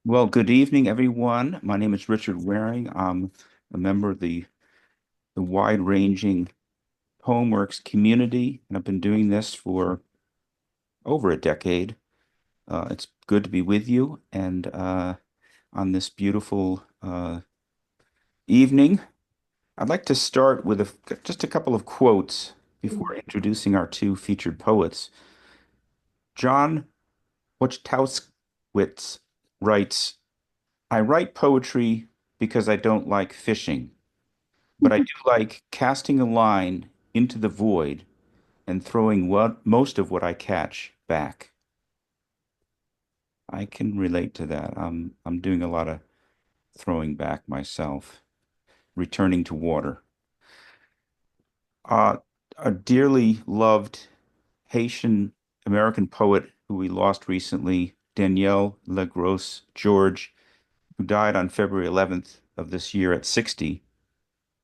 Well, good evening, everyone. My name is Richard Waring. I'm a member of the wide-ranging PoemWorks community, and I've been doing this for over a decade. It's good to be with you, and on this beautiful evening, I'd like to start with just a couple of quotes before introducing our two featured poets. John Wachowskowitz writes, "I write poetry because I don't like fishing. But I do like casting a line into the void and throwing most of what I catch back." I can relate to that. I'm doing a lot of throwing back myself, returning to water. Uh, a dearly loved Haitian American poet who we lost recently, Danielle Legros George, who died on February 11th of this year at 60.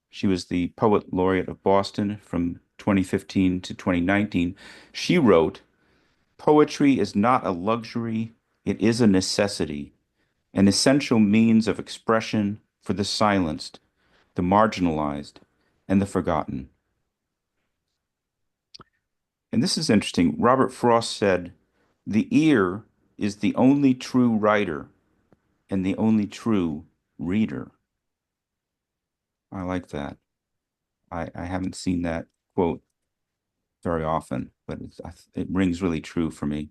She was the Poet Laureate of Boston from 2015 to 2019. She wrote, "Poetry is not a luxury, it is a necessity, an essential means of expression for the silenced, the marginalized, and the forgotten." And this is interesting. Robert Frost said, "The ear is the only true writer and the only true reader." I like that. I haven't seen that quote very often, but it rings really true for me.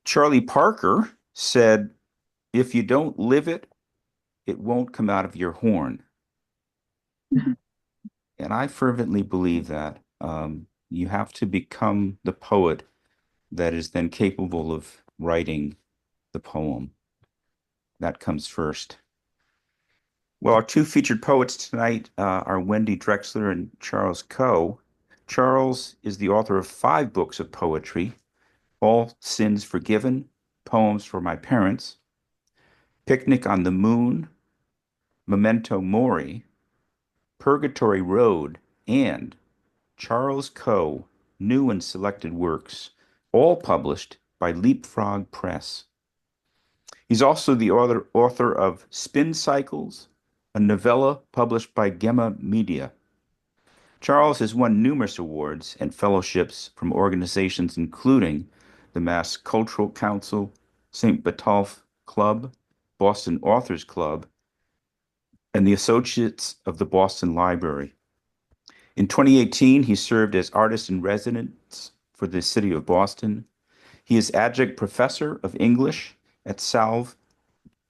Charlie Parker said, "If you don't live it, it won't come out of your horn." And I fervently believe that. You have to become the poet that is then capable of writing the poem. That comes first. Well, our two featured poets tonight are Wendy Drexler and Charles Coe. Charles is the author of 5 books of poetry: All Sins Forgiven, Poems for My Parents, Picnic on the Moon, Memento Mori, Purgatory Road, and Charles Coe, New and Selected Works, all published by Leapfrog Press. He's also the author of Spin Cycles, a novella published by Gemma Media. Charles has won numerous awards and fellowships from organizations including the Mass Cultural Council, St. Botolph Club, Boston Authors Club, and the Associates of the Boston Library. In 2018, he served as artist in residence for the city of Boston. He is adjunct professor of English at Salve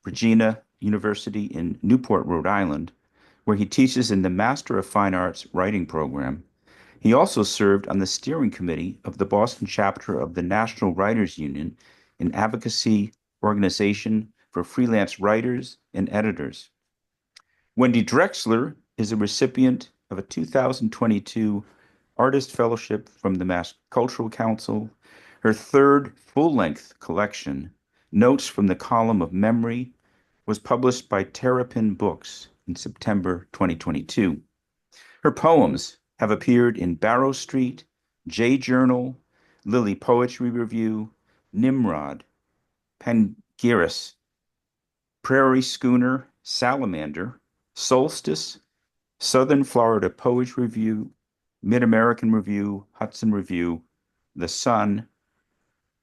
Regina University in Newport, Rhode Island, where he teaches in the Master of Fine Arts writing program. He also served on the steering committee of the Boston chapter of the National Writers Union, an advocacy organization for freelance writers and editors. Wendy Drexler is a recipient of a 2022 Artist Fellowship from the Mass Cultural Council. Her third full-length collection, Notes from the Column of Memory, was published by Terrapin Books in September 2022. Her poems have appeared in Barrow Street, J Journal, Lily Poetry Review, Nimrod, Pangyris, Prairie Schooner, Salamander, Solstice, Southern Florida Poetry Review, Mid-American Review, Hudson Review, The Sun,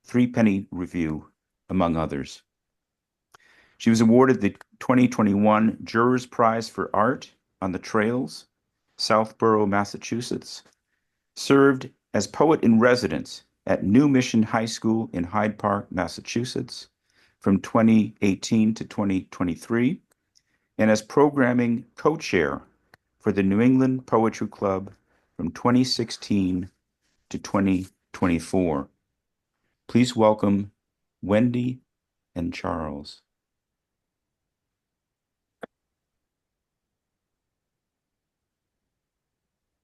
Threepenny Review, among others. She was awarded the 2021 Jurors Prize for Art on the Trails, Southborough, Massachusetts, served as poet in residence at New Mission High School in Hyde Park, Massachusetts from 2018 to 2023, and as programming co-chair for the New England Poetry Club from 2016 to 2024. Please welcome Wendy and Charles.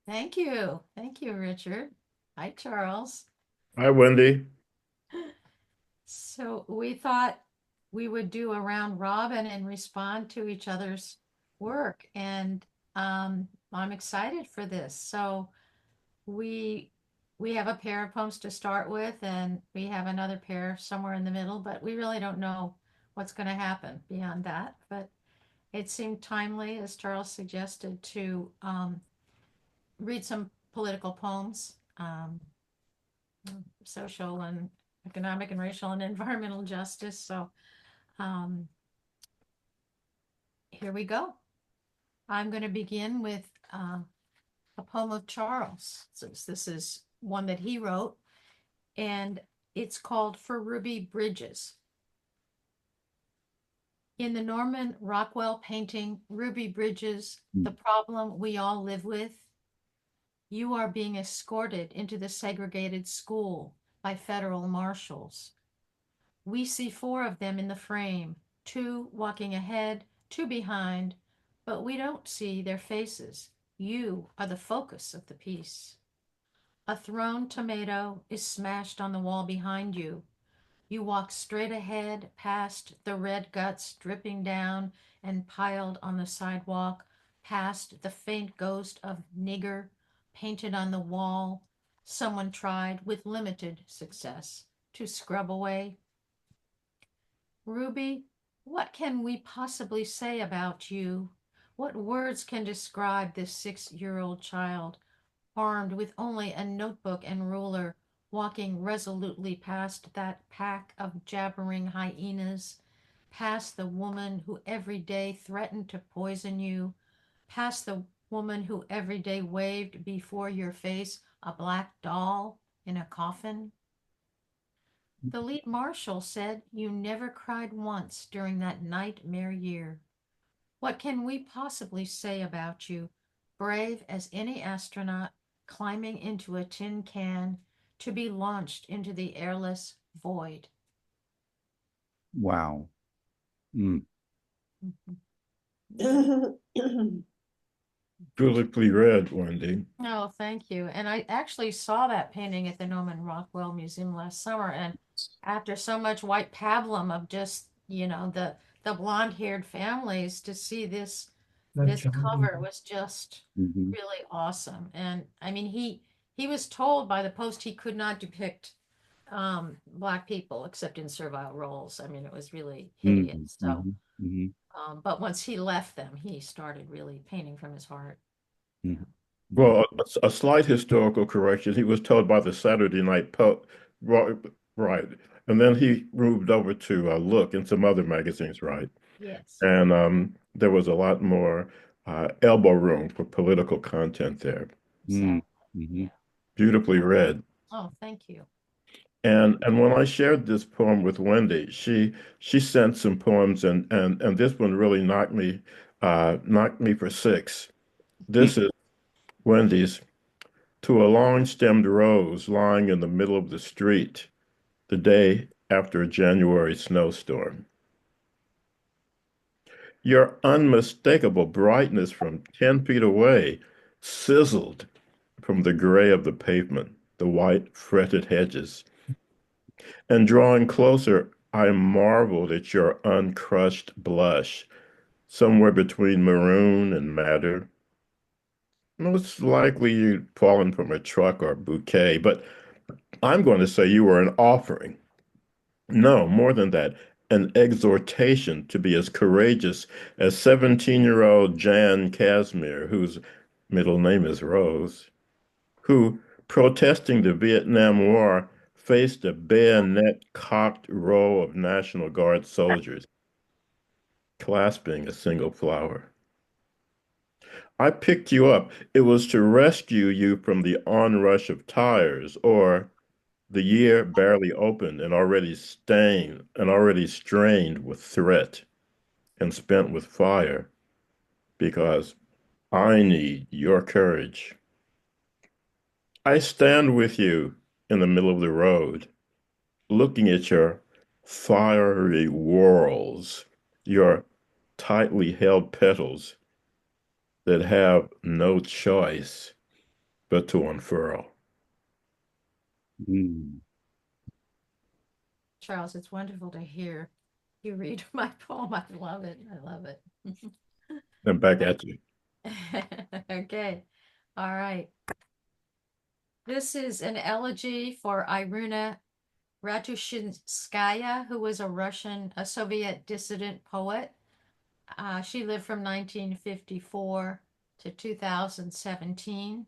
Thank you. Thank you, Richard. Hi, Charles. Hi, Wendy. So we thought we would do a round robin and respond to each other's work. And I'm excited for this. So we we have a pair of poems to start with, and we have another pair somewhere in the middle, but we really don't know what's going to happen beyond that. But it seemed timely, as Charles suggested, to read some political poems, social and economic and racial and environmental justice. So um, here we go. I'm going to begin with a poem of Charles. So this is one that he wrote, and it's called For Ruby Bridges. In the Norman Rockwell painting, Ruby Bridges, the problem we all live with, you are being escorted into the segregated school by federal marshals. We see 4 of them in the frame, 2 walking ahead, 2 behind, but we don't see their faces. You are the focus of the piece. A thrown tomato is smashed on the wall behind you. You walk straight ahead past the red guts dripping down and piled on the sidewalk, past the faint ghost of nigger painted on the wall. Someone tried, with limited success, to scrub away. Ruby, what can we possibly say about you? What words can describe this 6-year-old child, armed with only a notebook and ruler, walking resolutely past that pack of jabbering hyenas, past the woman who every day threatened to poison you, past the woman who every day waved before your face a black doll in a coffin? The lead marshal said you never cried once during that nightmare year. What can we possibly say about you, brave as any astronaut climbing into a tin can to be launched into the airless void? Wow. Mm. Beautifully read, Wendy. Oh, thank you. And I actually saw that painting at the Norman Rockwell Museum last summer, and after so much white pablum of just, the blonde-haired families, to see this cover was just Mhm. really awesome. And I mean, he was told by the Post he could not depict black people except in servile roles. I mean, it was really Mhm. hideous. So, Mhm. Mhm. but once he left them, he started really painting from his heart. Yeah. Mhm. Mhm. Well, a slight historical correction. He was told by the Saturday Night Post, right, right. And then he moved over to Look and some other magazines, right? Yes. And there was a lot more elbow room for political content there. Mm. Exactly. Mhm. Yeah. Beautifully read. Oh, thank you. And when I shared this poem with Wendy, she sent some poems, and this one really knocked me for 6. This is Wendy's. To a long-stemmed rose lying in the middle of the street the day after a January snowstorm. Your unmistakable brightness from 10 feet away sizzled from the gray of the pavement, the white fretted hedges. And drawing closer, I marveled at your uncrushed blush, somewhere between maroon and madder. Most likely you'd fallen from a truck or a bouquet, but I'm going to say you were an offering. No, more than that, an exhortation to be as courageous as 17-year-old Jan Casimir, whose middle name is Rose, who, protesting the Vietnam War, faced a bayonet-cocked row of National Guard soldiers, clasping a single flower. I picked you up. It was to rescue you from the onrush of tires, or the year barely opened and already strained with threat and spent with fire, because I need your courage. I stand with you in the middle of the road, looking at your fiery whorls, your tightly held petals that have no choice but to unfurl. Mm. Charles, it's wonderful to hear you read my poem. I love it. I love it. And back at you. Okay. All right. This is an elegy for Iruna Ratushinskaya, who was a Soviet dissident poet. She lived from 1954 to 2017.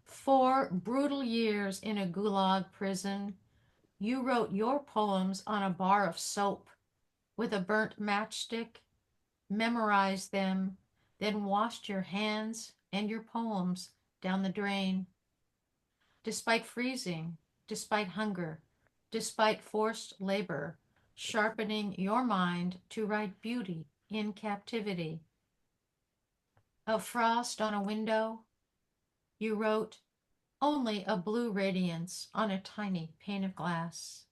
4 brutal years in a gulag prison, you wrote your poems on a bar of soap with a burnt matchstick, memorized them, then washed your hands and your poems down the drain. Despite freezing, despite hunger, despite forced labor, sharpening your mind to write beauty in captivity. Of frost on a window, you wrote only a blue radiance on a tiny pane of glass.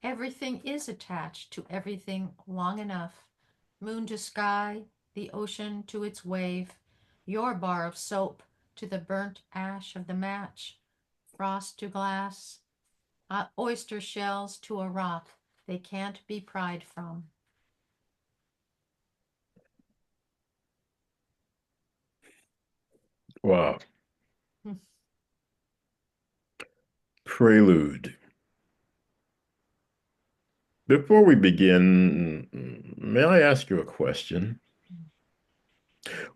Everything is attached to everything long enough. Moon to sky, the ocean to its wave, your bar of soap to the burnt ash of the match, frost to glass, oyster shells to a rock they can't be pried from. Wow. Prelude. Before we begin, may I ask you a question?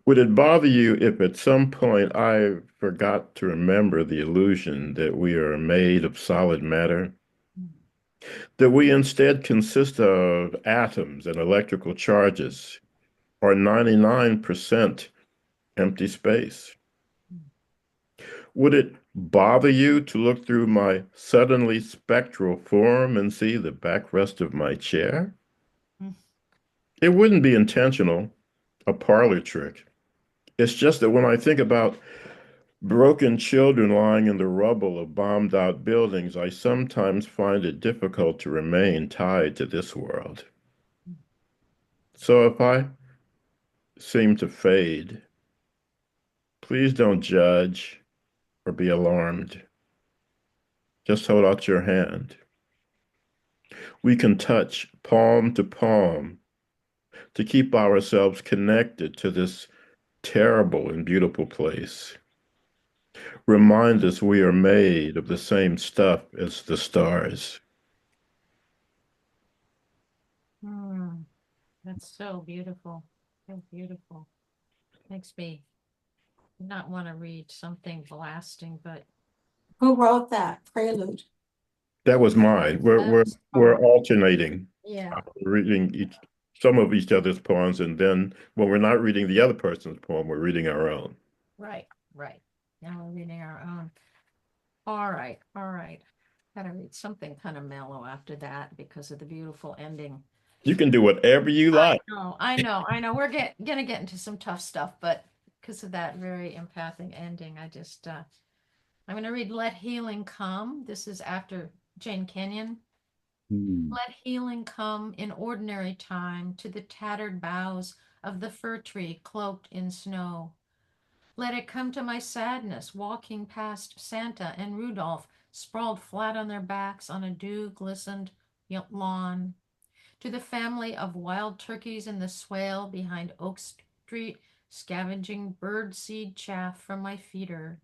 Would it bother you if at some point I forgot to remember the illusion that we are made of solid matter? That we instead consist of atoms and electrical charges, or 99% empty space? Would it bother you to look through my suddenly spectral form and see the backrest of my chair? It wouldn't be intentional, a parlor trick. It's just that when I think about broken children lying in the rubble of bombed out buildings, I sometimes find it difficult to remain tied to this world. So if I seem to fade, please don't judge or be alarmed. Just hold out your hand. We can touch palm to palm to keep ourselves connected to this terrible and beautiful place. Remind us we are made of the same stuff as the stars. That's so beautiful. So beautiful. Makes me not want to read something blasting, but Who wrote that prelude? That was mine. We're alternating. yeah, We're reading some of each other's poems, and then when we're not reading the other person's poem, we're reading our own. right, right. Now we're reading our own. All right, all right. Gotta read something kind of mellow after that because of the beautiful ending. You can do whatever you like. I know. We're gonna get into some tough stuff, but because of that very empathic ending, I'm gonna read Let Healing Come. This is after Jane Kenyon. Let healing come in ordinary time to the tattered boughs of the fir tree cloaked in snow. Let it come to my sadness, walking past Santa and Rudolph sprawled flat on their backs on a dew-glistened lawn. To the family of wild turkeys in the swale behind Oak Street, scavenging bird seed chaff from my feeder.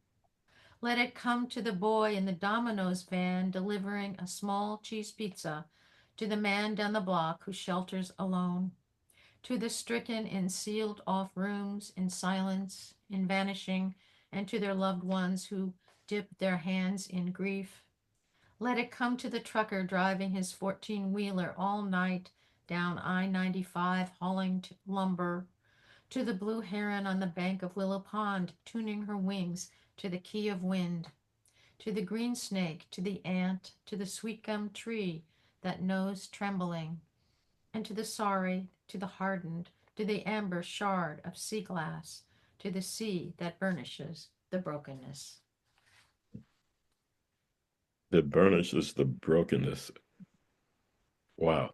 Let it come to the boy in the Domino's van delivering a small cheese pizza, to the man down the block who shelters alone, to the stricken in sealed off rooms, in silence, in vanishing, and to their loved ones who dip their hands in grief. Let it come to the trucker driving his 14-wheeler all night down I-95 hauling lumber, to the blue heron on the bank of Willow Pond tuning her wings to the key of wind, to the green snake, to the ant, to the sweet gum tree that knows trembling, and to the sorry, to the hardened, to the amber shard of sea glass, to the sea that burnishes the brokenness. That burnishes the brokenness. Wow.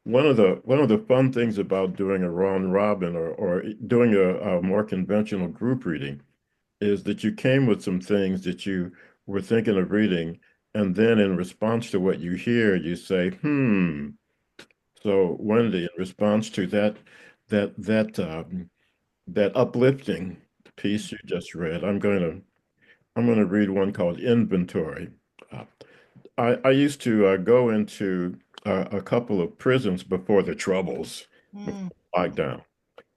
One of the fun things about doing a round robin or doing a more conventional group reading is that you came with some things that you were thinking of reading, and then in response to what you hear, you say, So Wendy, in response to that uplifting piece you just read, I'm going I'm going to read one called Inventory. Uh, I used to go into a couple of prisons before the Troubles, before Mm, the lockdown.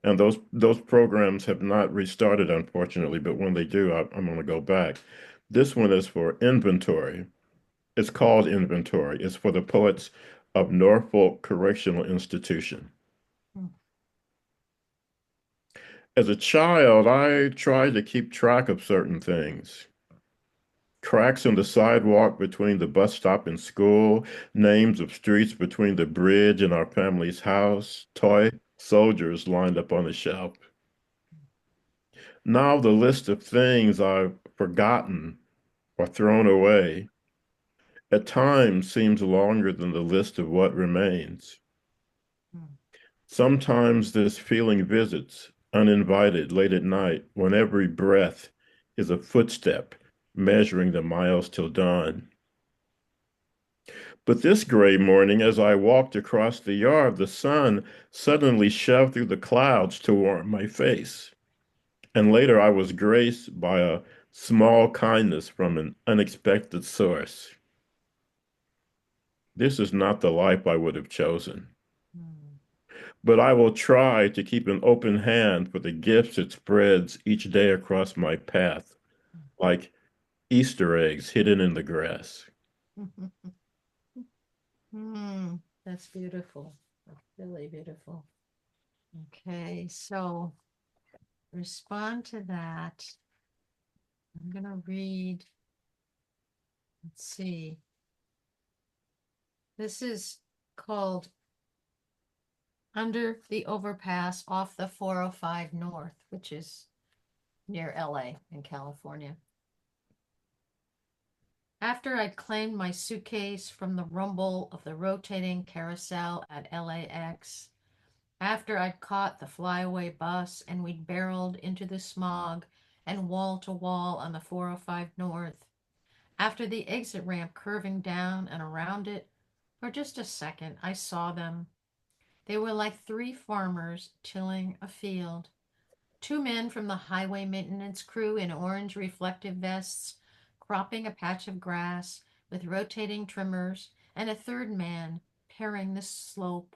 And those programs have not restarted, unfortunately, but when they do, I'm going to go back. This one is for Inventory. It's called Inventory. It's for the poets of Norfolk Correctional Institution. mm, As a child, I tried to keep track of certain things. Cracks in the sidewalk between the bus stop and school, names of streets between the bridge and our family's house, toy soldiers lined up on the shelf. Now the list of things I've forgotten or thrown away at times seems longer than the list of what remains. mm, Sometimes this feeling visits, uninvited, late at night, when every breath is a footstep measuring the miles till dawn. But this gray morning, as I walked across the yard, the sun suddenly shoved through the clouds to warm my face. And later I was graced by a small kindness from an unexpected source. This is not the life I would have chosen, mm. but I will try to keep an open hand for the gifts it spreads each day across my path, like Easter eggs hidden in the grass. That's beautiful. That's really beautiful. Okay, so respond to that. I'm gonna read, let's see. This is called Under the Overpass off the 405 North, which is near LA in California. After I'd claimed my suitcase from the rumble of the rotating carousel at LAX, after I'd caught the flyaway bus and we'd barreled into the smog and wall to wall on the 405 North, after the exit ramp curving down and around it, for just a second, I saw them. They were like three farmers tilling a field. Two men from the highway maintenance crew in orange reflective vests, cropping a patch of grass with rotating trimmers, and a third man paring the slope.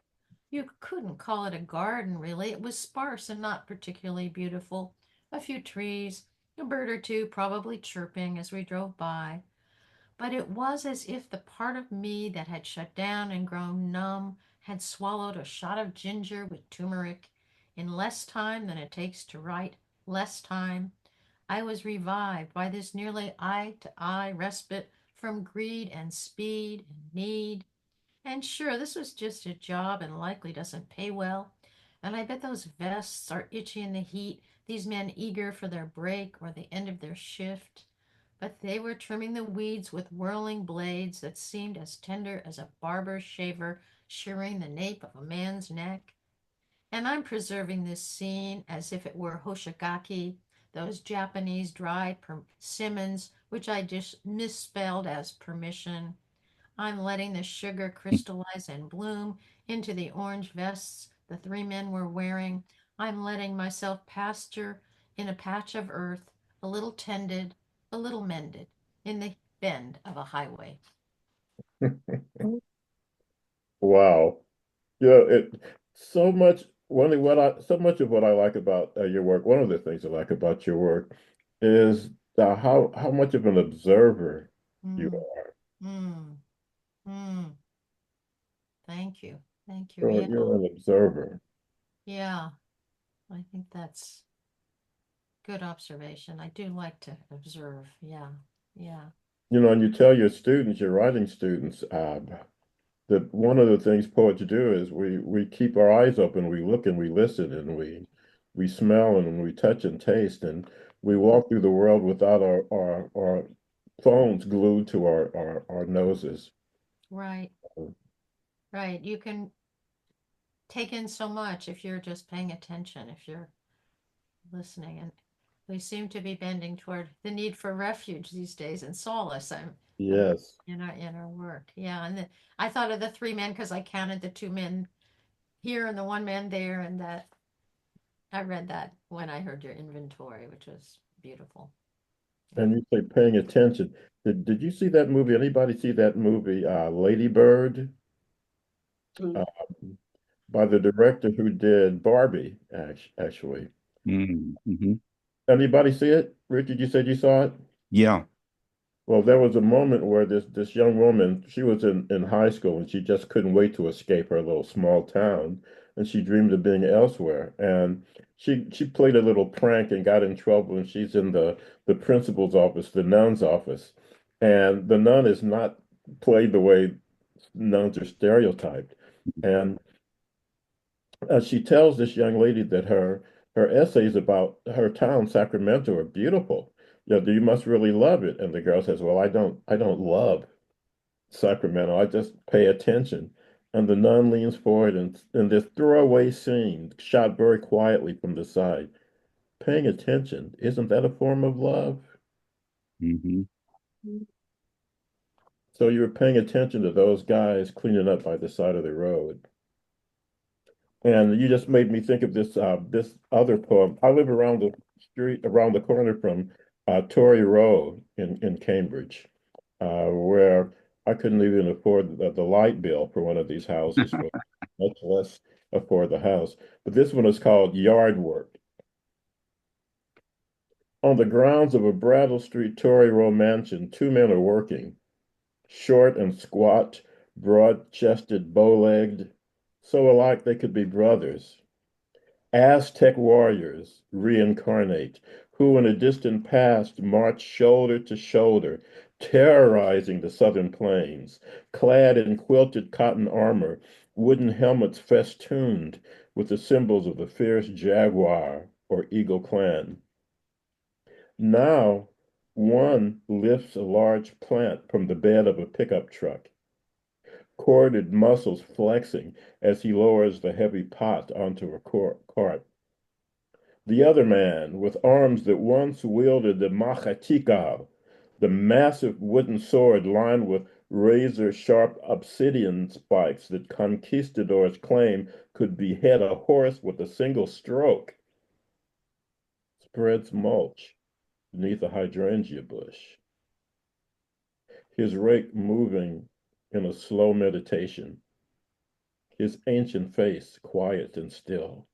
You couldn't call it a garden, really. It was sparse and not particularly beautiful. A few trees, a bird or two probably chirping as we drove by. But it was as if the part of me that had shut down and grown numb had swallowed a shot of ginger with turmeric. In less time than it takes to write, less time, I was revived by this nearly eye to eye respite from greed and speed and need. And sure, this was just a job and likely doesn't pay well. And I bet those vests are itchy in the heat, these men eager for their break or the end of their shift. But they were trimming the weeds with whirling blades that seemed as tender as a barber's shaver shearing the nape of a man's neck. And I'm preserving this scene as if it were Hoshigaki, those Japanese dried persimmons, which I just misspelled as permission. I'm letting the sugar crystallize and bloom into the orange vests the three men were wearing. I'm letting myself pasture in a patch of earth, a little tended, a little mended, in the bend of a highway. Wow. Yeah, it so much one of what I so much of what I like about your work, one of the things I like about your work is how much of an observer you Mm, are. mm, mm. Thank you. Thank you. You're an observer. Yeah, I think that's good observation. I do like to observe. Yeah, yeah. And you tell your students, your writing students, that one of the things poets do is we keep our eyes open, we look and we listen and we smell and we touch and taste and we walk through the world without our phones glued to our noses. Right, right. You can take in so much if you're just paying attention, if you're listening. And we seem to be bending toward the need for refuge these days and solace. Yes. In our work. Yeah, and I thought of the three men because I counted the two men here and the one man there, and that I read that when I heard your inventory, which was beautiful. And you say paying attention. Did you see that movie? Anybody see that movie, Lady Bird, Mm. uh, by the director who did Barbie, actually? Mm-hmm. Anybody see it? Richard, you said you saw it? Yeah. Well, there was a moment where this young woman, she was in high school and she just couldn't wait to escape her little small town, and she dreamed of being elsewhere. And she played a little prank and got in trouble, and she's in the principal's office, the nun's office. And the nun is not played the way nuns are stereotyped. And she tells this young lady that her essays about her town, Sacramento, are beautiful. You must really love it. And the girl says, "Well, I don't love Sacramento. I just pay attention." And the nun leans forward and in this throwaway scene, shot very quietly from the side, paying attention, isn't that a form of love? Mm-hmm. So you were paying attention to those guys cleaning up by the side of the road. And you just made me think of this other poem. I live around the street, around the corner from Tory Road in Cambridge, where I couldn't even afford the light bill for one of these houses, for much less afford the house. But this one is called Yard Work. On the grounds of a Brattle Street Tory Row mansion, two men are working, short and squat, broad-chested, bow-legged, so alike they could be brothers. Aztec warriors reincarnate, who in a distant past marched shoulder to shoulder, terrorizing the southern plains, clad in quilted cotton armor, wooden helmets festooned with the symbols of the fierce jaguar or eagle clan. Now, one lifts a large plant from the bed of a pickup truck, corded muscles flexing as he lowers the heavy pot onto a cart. The other man, with arms that once wielded the machatikal, the massive wooden sword lined with razor-sharp obsidian spikes that conquistadors claim could behead a horse with a single stroke, spreads mulch beneath a hydrangea bush, his rake moving in a slow meditation, his ancient face quiet and still.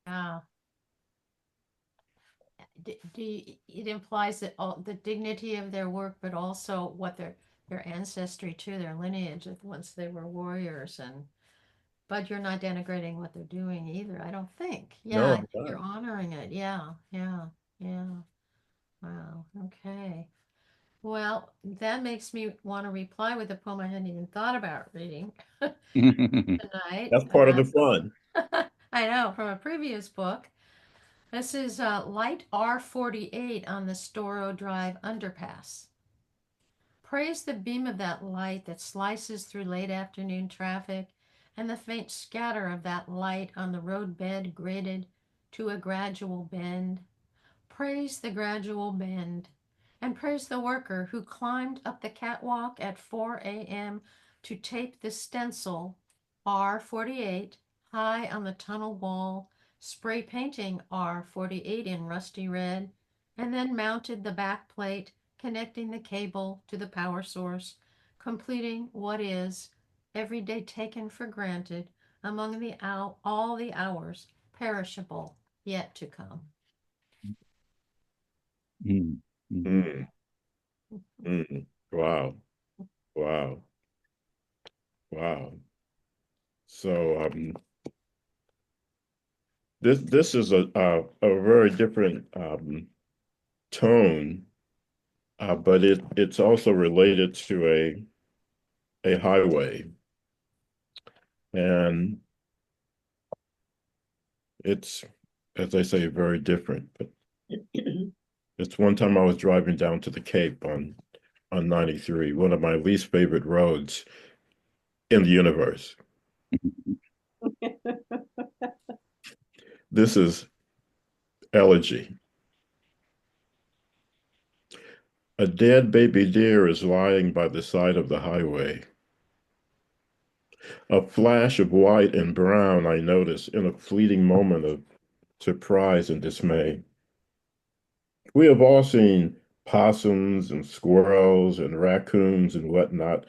Yeah. It implies that all the dignity of their work, but also what their ancestry too, their lineage of once they were warriors, and but you're not denigrating what they're doing either, I don't think. Yeah, No, I I'm think not. you're honoring it. Yeah, yeah, yeah. Wow. Okay. Well, that makes me want to reply with a poem I hadn't even thought about reading tonight. That's part of the fun. I know, from a previous book. This is Light R48 on the Storrow Drive underpass. Praise the beam of that light that slices through late afternoon traffic, and the faint scatter of that light on the roadbed graded to a gradual bend. Praise the gradual bend, and praise the worker who climbed up the catwalk at 4 a.m. to tape the stencil R48 high on the tunnel wall, spray painting R48 in rusty red, and then mounted the back plate connecting the cable to the power source, completing what is every day taken for granted among all the hours perishable yet to come. Mm, mm. Mm, mm. Wow. Wow. Wow. So this is a very different tone, but it's also related to a highway, and it's, as I say, very different. But it's one time I was driving down to the Cape on 93, one of my least favorite roads in the universe. This is Elegy. A dead baby deer is lying by the side of the highway. A flash of white and brown, I noticed, in a fleeting moment of surprise and dismay. We have all seen possums and squirrels and raccoons and whatnot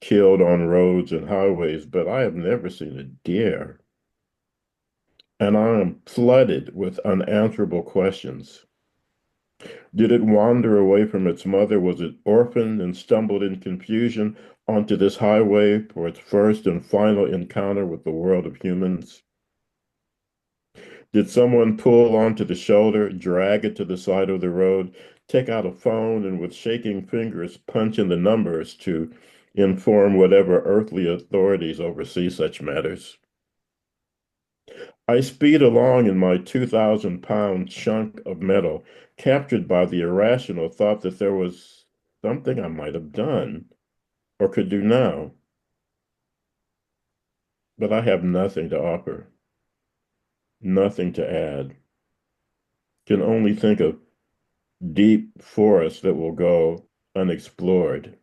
killed on roads and highways, but I have never seen a deer. And I am flooded with unanswerable questions. Did it wander away from its mother? Was it orphaned and stumbled in confusion onto this highway for its first and final encounter with the world of humans? Did someone pull onto the shoulder, drag it to the side of the road, take out a phone, and with shaking fingers punch in the numbers to inform whatever earthly authorities oversee such matters? I speed along in my 2,000-pound chunk of metal, captured by the irrational thought that there was something I might have done or could do now. But I have nothing to offer, nothing to add. Can only think of deep forests that will go unexplored,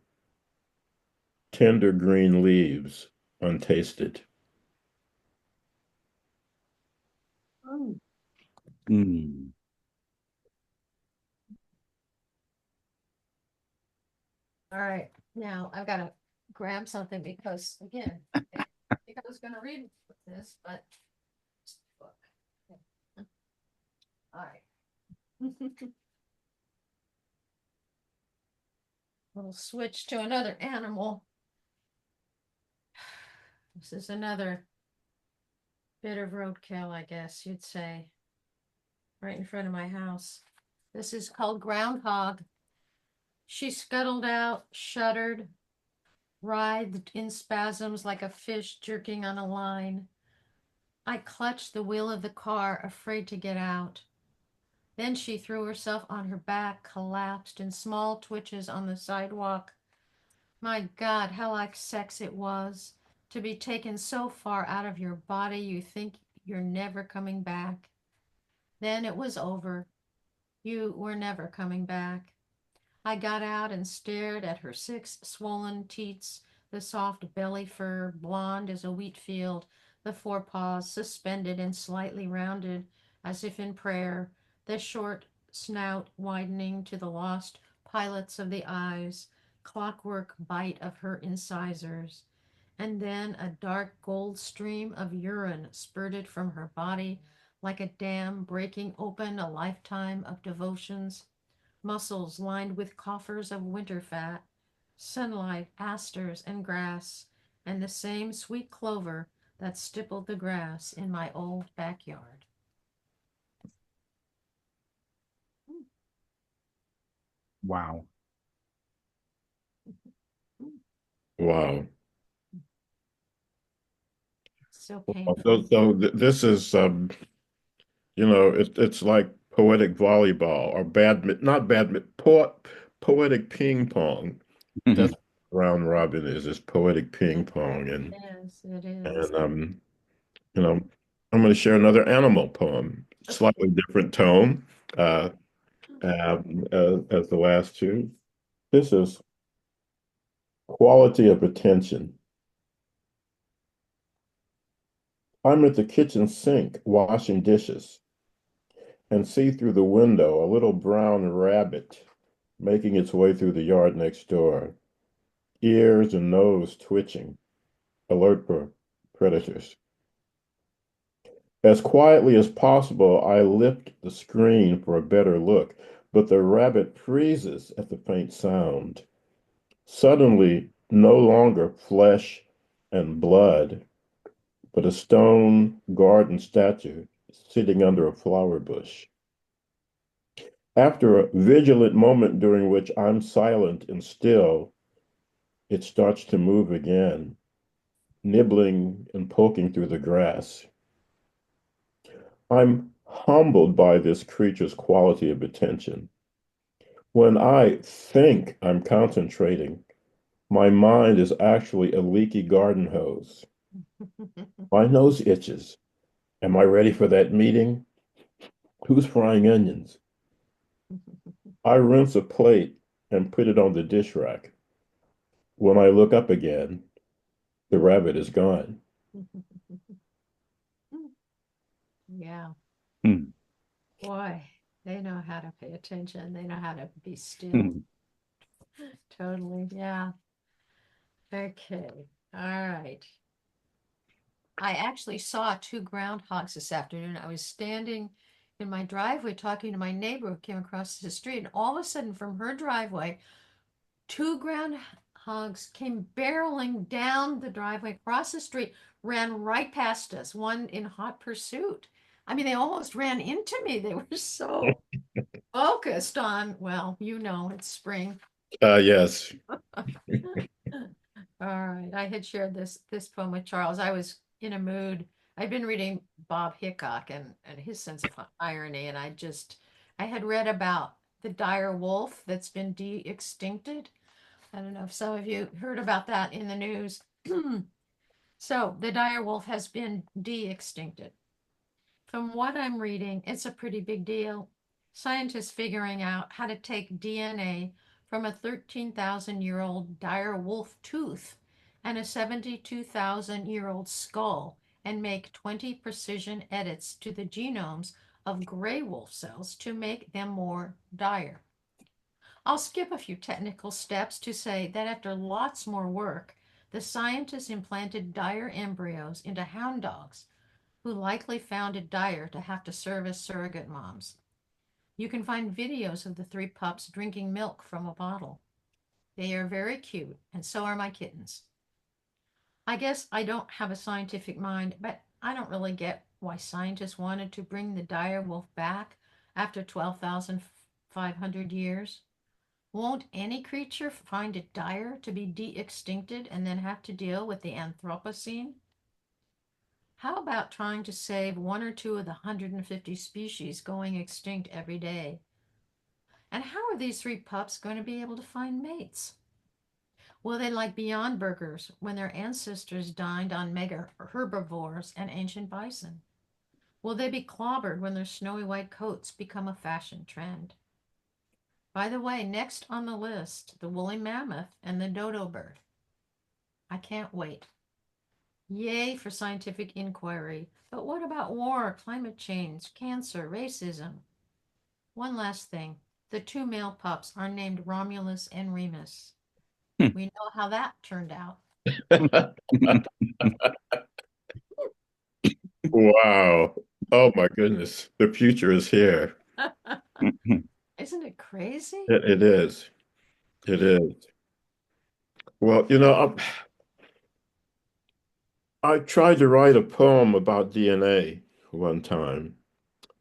tender green leaves untasted. Mm. All right, now I've got to grab something because again, I think I was going to read this, but all right. We'll switch to another animal. This is another bit of roadkill, I guess you'd say, right in front of my house. This is called Groundhog. She scuttled out, shuddered, writhed in spasms like a fish jerking on a line. I clutched the wheel of the car, afraid to get out. Then she threw herself on her back, collapsed in small twitches on the sidewalk. My God, how like sex it was, to be taken so far out of your body you think you're never coming back. Then it was over. You were never coming back. I got out and stared at her 6 swollen teats, the soft belly fur, blonde as a wheat field, the forepaws suspended and slightly rounded, as if in prayer, the short snout widening to the lost pilots of the eyes, clockwork bite of her incisors. And then a dark gold stream of urine spurted from her body like a dam breaking open a lifetime of devotions, muscles lined with coffers of winter fat, sunlight, asters, and grass, and the same sweet clover that stippled the grass in my old backyard. Wow. Wow. So So, painful. this is, it's like poetic volleyball or badminton, not badminton, poetic ping pong. That's what round robin is poetic ping pong. Yes, it is. And you know, I'm going to share another animal poem, slightly different tone, uh, as the last two. This is quality of attention. I'm at the kitchen sink washing dishes and see through the window a little brown rabbit making its way through the yard next door, ears and nose twitching, alert for predators. As quietly as possible, I lift the screen for a better look, but the rabbit freezes at the faint sound. Suddenly, no longer flesh and blood, but a stone garden statue sitting under a flower bush. After a vigilant moment during which I'm silent and still, it starts to move again, nibbling and poking through the grass. I'm humbled by this creature's quality of attention. When I think I'm concentrating, my mind is actually a leaky garden hose. My nose itches. Am I ready for that meeting? Who's frying onions? I rinse a plate and put it on the dish rack. When I look up again, the rabbit is gone. Yeah, Hmm. boy, they know how to pay attention. They know how to be still. Hmm. Totally, yeah. Okay, all right. I actually saw two groundhogs this afternoon. I was standing in my driveway talking to my neighbor who came across the street, and all of a sudden from her driveway, two groundhogs came barreling down the driveway across the street, ran right past us, one in hot pursuit. I mean, they almost ran into me. They were so focused on, well, you know, it's spring. Yes. All right, I had shared this poem with Charles. I was in a mood. I've been reading Bob Hickok and his sense of irony, and I had read about the dire wolf that's been de-extincted. I don't know if some of you heard about that in the news. So the dire wolf has been de-extincted. From what I'm reading, it's a pretty big deal. Scientists figuring out how to take DNA from a 13,000-year-old dire wolf tooth and a 72,000-year-old skull and make 20 precision edits to the genomes of gray wolf cells to make them more dire. I'll skip a few technical steps to say that after lots more work, the scientists implanted dire embryos into hound dogs who likely found it dire to have to serve as surrogate moms. You can find videos of the three pups drinking milk from a bottle. They are very cute, and so are my kittens. I guess I don't have a scientific mind, but I don't really get why scientists wanted to bring the dire wolf back after 12,500 years. Won't any creature find it dire to be de-extincted and then have to deal with the Anthropocene? How about trying to save one or two of the 150 species going extinct every day? And how are these three pups going to be able to find mates? Will they like Beyond Burgers when their ancestors dined on mega herbivores and ancient bison? Will they be clobbered when their snowy white coats become a fashion trend? By the way, next on the list, the woolly mammoth and the dodo bird. I can't wait. Yay for scientific inquiry. But what about war, climate change, cancer, racism? One last thing. The two male pups are named Romulus and Remus. Hmm. We know how that turned out. Wow. Oh my goodness. The future is here. Isn't it crazy? It is. It is. Well, you know, I tried to write a poem about DNA one time,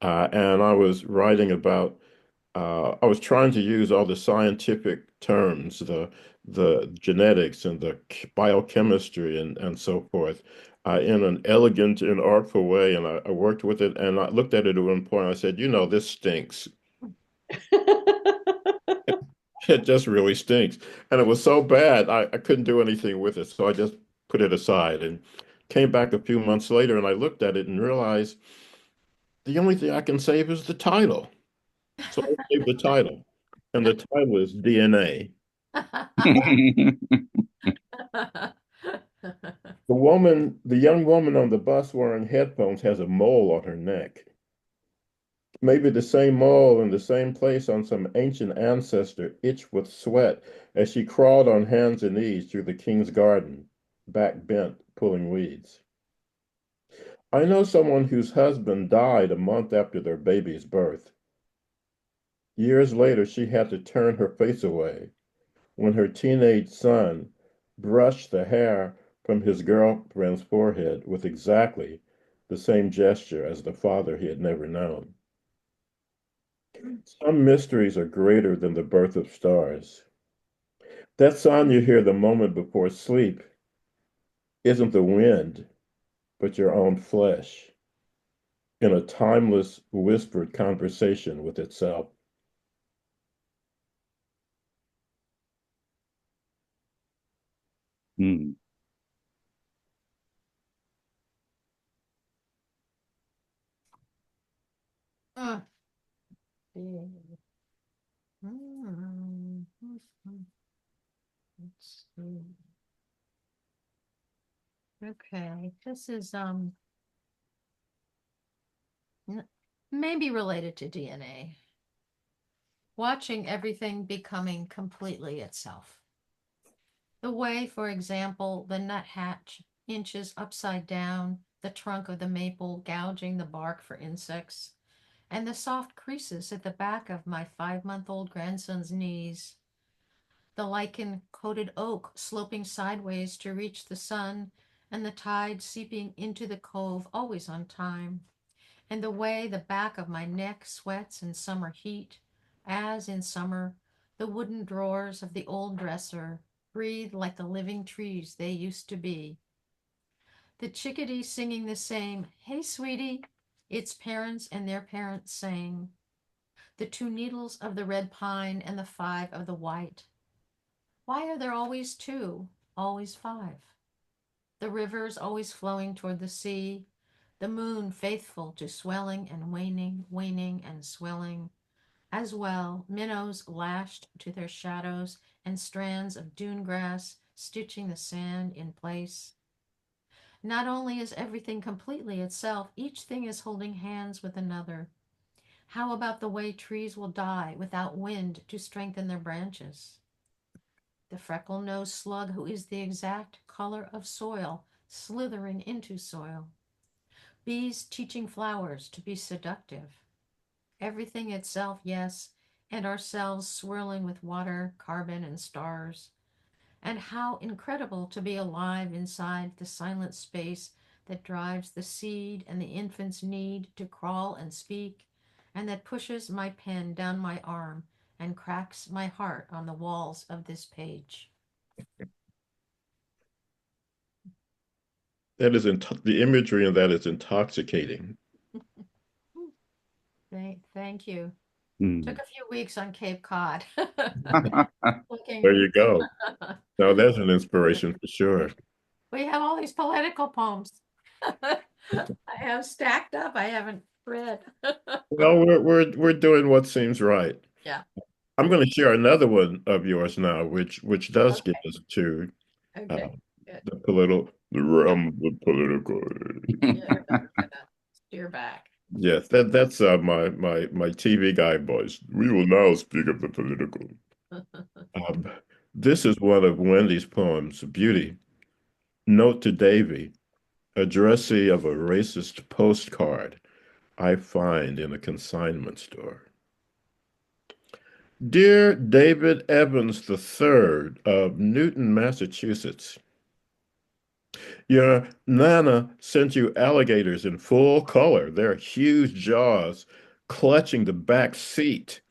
and I was writing about. I was trying to use all the scientific terms, the genetics and the biochemistry and so forth, in an elegant and artful way. And I worked with it, and I looked at it at one point. I said, you know, this stinks. It just really stinks. And it was so bad, I couldn't do anything with it. So I just put it aside and came back a few months later and I looked at it and realized the only thing I can save is the title. So I saved the title. And the title is DNA. The young woman on the bus wearing headphones has a mole on her neck. Maybe the same mole in the same place on some ancient ancestor itched with sweat as she crawled on hands and knees through the king's garden, back bent, pulling weeds. I know someone whose husband died a month after their baby's birth. Years later, she had to turn her face away when her teenage son brushed the hair from his girlfriend's forehead with exactly the same gesture as the father he had never known. Some mysteries are greater than the birth of stars. That sound you hear the moment before sleep isn't the wind, but your own flesh in a timeless, whispered conversation with itself. Hmm. Uh, hmm, Let's see. Okay, this is maybe related to DNA. Watching everything becoming completely itself. The way, for example, the nuthatch inches upside down the trunk of the maple, gouging the bark for insects, and the soft creases at the back of my 5-month-old grandson's knees. The lichen-coated oak sloping sideways to reach the sun, and the tide seeping into the cove always on time, and the way the back of my neck sweats in summer heat, as in summer the wooden drawers of the old dresser breathe like the living trees they used to be. The chickadee singing the same, "Hey, sweetie," its parents and their parents sang. The 2 needles of the red pine and the 5 of the white. Why are there always 2, always 5? The rivers always flowing toward the sea, the moon faithful to swelling and waning, waning and swelling. As well, minnows lashed to their shadows and strands of dune grass stitching the sand in place. Not only is everything completely itself, each thing is holding hands with another. How about the way trees will die without wind to strengthen their branches? The freckle-nosed slug who is the exact color of soil, slithering into soil. Bees teaching flowers to be seductive. Everything itself, yes, and ourselves swirling with water, carbon, and stars. And how incredible to be alive inside the silent space that drives the seed and the infant's need to crawl and speak, and that pushes my pen down my arm and cracks my heart on the walls of this page. That is the imagery in that is intoxicating. Thank you. Hmm. Took a few weeks on Cape Cod. Looking. There you go. Now that's an inspiration for sure. We have all these political poems. I have stacked up. I haven't read. Well, we're doing what seems right. Yeah. I'm going to share another one of yours now, which does get us to Okay. Good. the realm of the political. Yeah, steer back. Yes, that's my TV guy voice. We will now speak of the political. Um, this is one of Wendy's poems, Beauty. Note to Davy, addressee of a racist postcard I find in a consignment store. Dear David Evans III of Newton, Massachusetts, your Nana sent you alligators in full color, their huge jaws clutching the back seat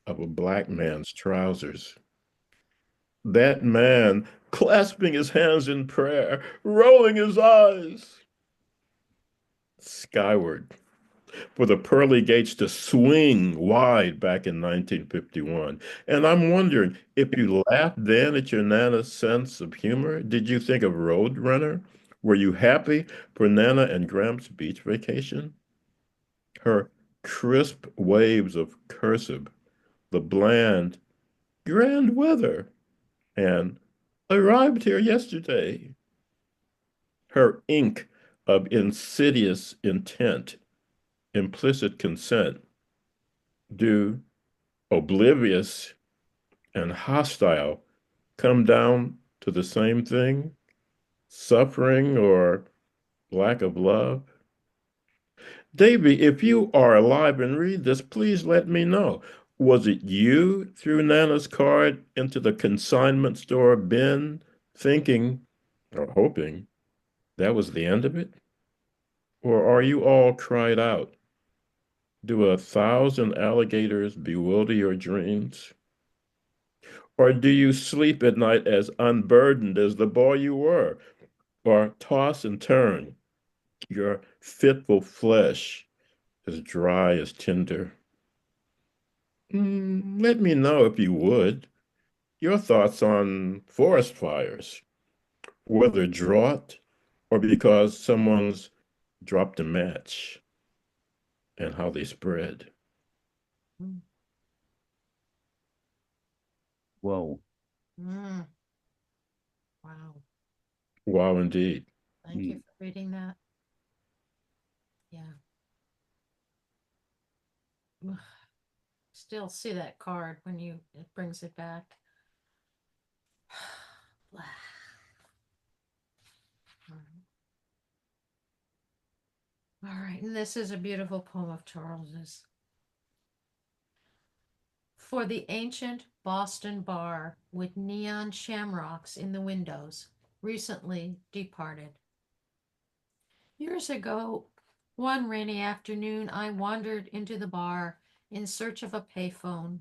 of a black man's trousers. That man clasping his hands in prayer, rolling his eyes skyward for the pearly gates to swing wide back in 1951. And I'm wondering if you laughed then at your Nana's sense of humor. Did you think of Roadrunner? Were you happy for Nana and Gramps' beach vacation? Her crisp waves of cursive, the bland, grand weather, and arrived here yesterday. Her ink of insidious intent, implicit consent, do oblivious and hostile come down to the same thing? Suffering or lack of love? Davy, if you are alive and read this, please let me know. Was it you threw Nana's card into the consignment store bin, thinking or hoping that was the end of it? Or are you all cried out? Do 1,000 alligators bewilder your dreams? Or do you sleep at night as unburdened as the boy you were? Or toss and turn, your fitful flesh as dry as tinder? Let me know if you would. Your thoughts on forest fires, whether drought or because someone's dropped a match and how they spread. Whoa. Mm. Wow. Wow, indeed. Thank you for reading that. Yeah. Ugh. Still see that card when it brings it back. Blah. All right, and this is a beautiful poem of Charles's. For the ancient Boston bar with neon shamrocks in the windows, recently departed. Years ago, one rainy afternoon, I wandered into the bar in search of a payphone.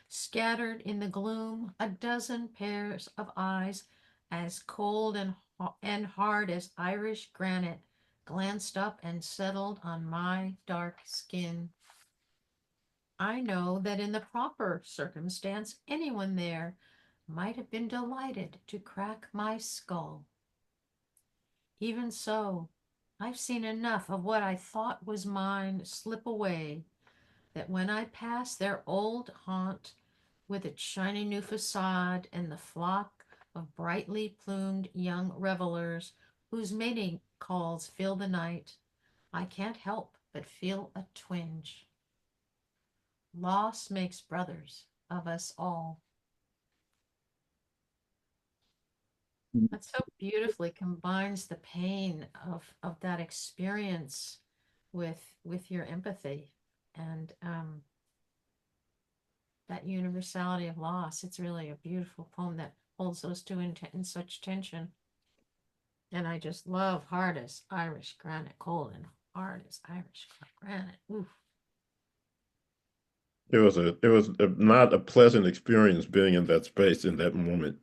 Scattered in the gloom, a dozen pairs of eyes, as cold and hard as Irish granite, glanced up and settled on my dark skin. I know that in the proper circumstance, anyone there might have been delighted to crack my skull. Even so, I've seen enough of what I thought was mine slip away, that when I pass their old haunt with its shiny new facade and the flock of brightly plumed young revelers whose mating calls fill the night, I can't help but feel a twinge. Loss makes brothers of us all. That so beautifully combines the pain of that experience with your empathy and that universality of loss. It's really a beautiful poem that holds those two in such tension. And I just love hard as Irish granite, cold and hard as Irish granite. Oof. It was not a pleasant experience being in that space in that moment.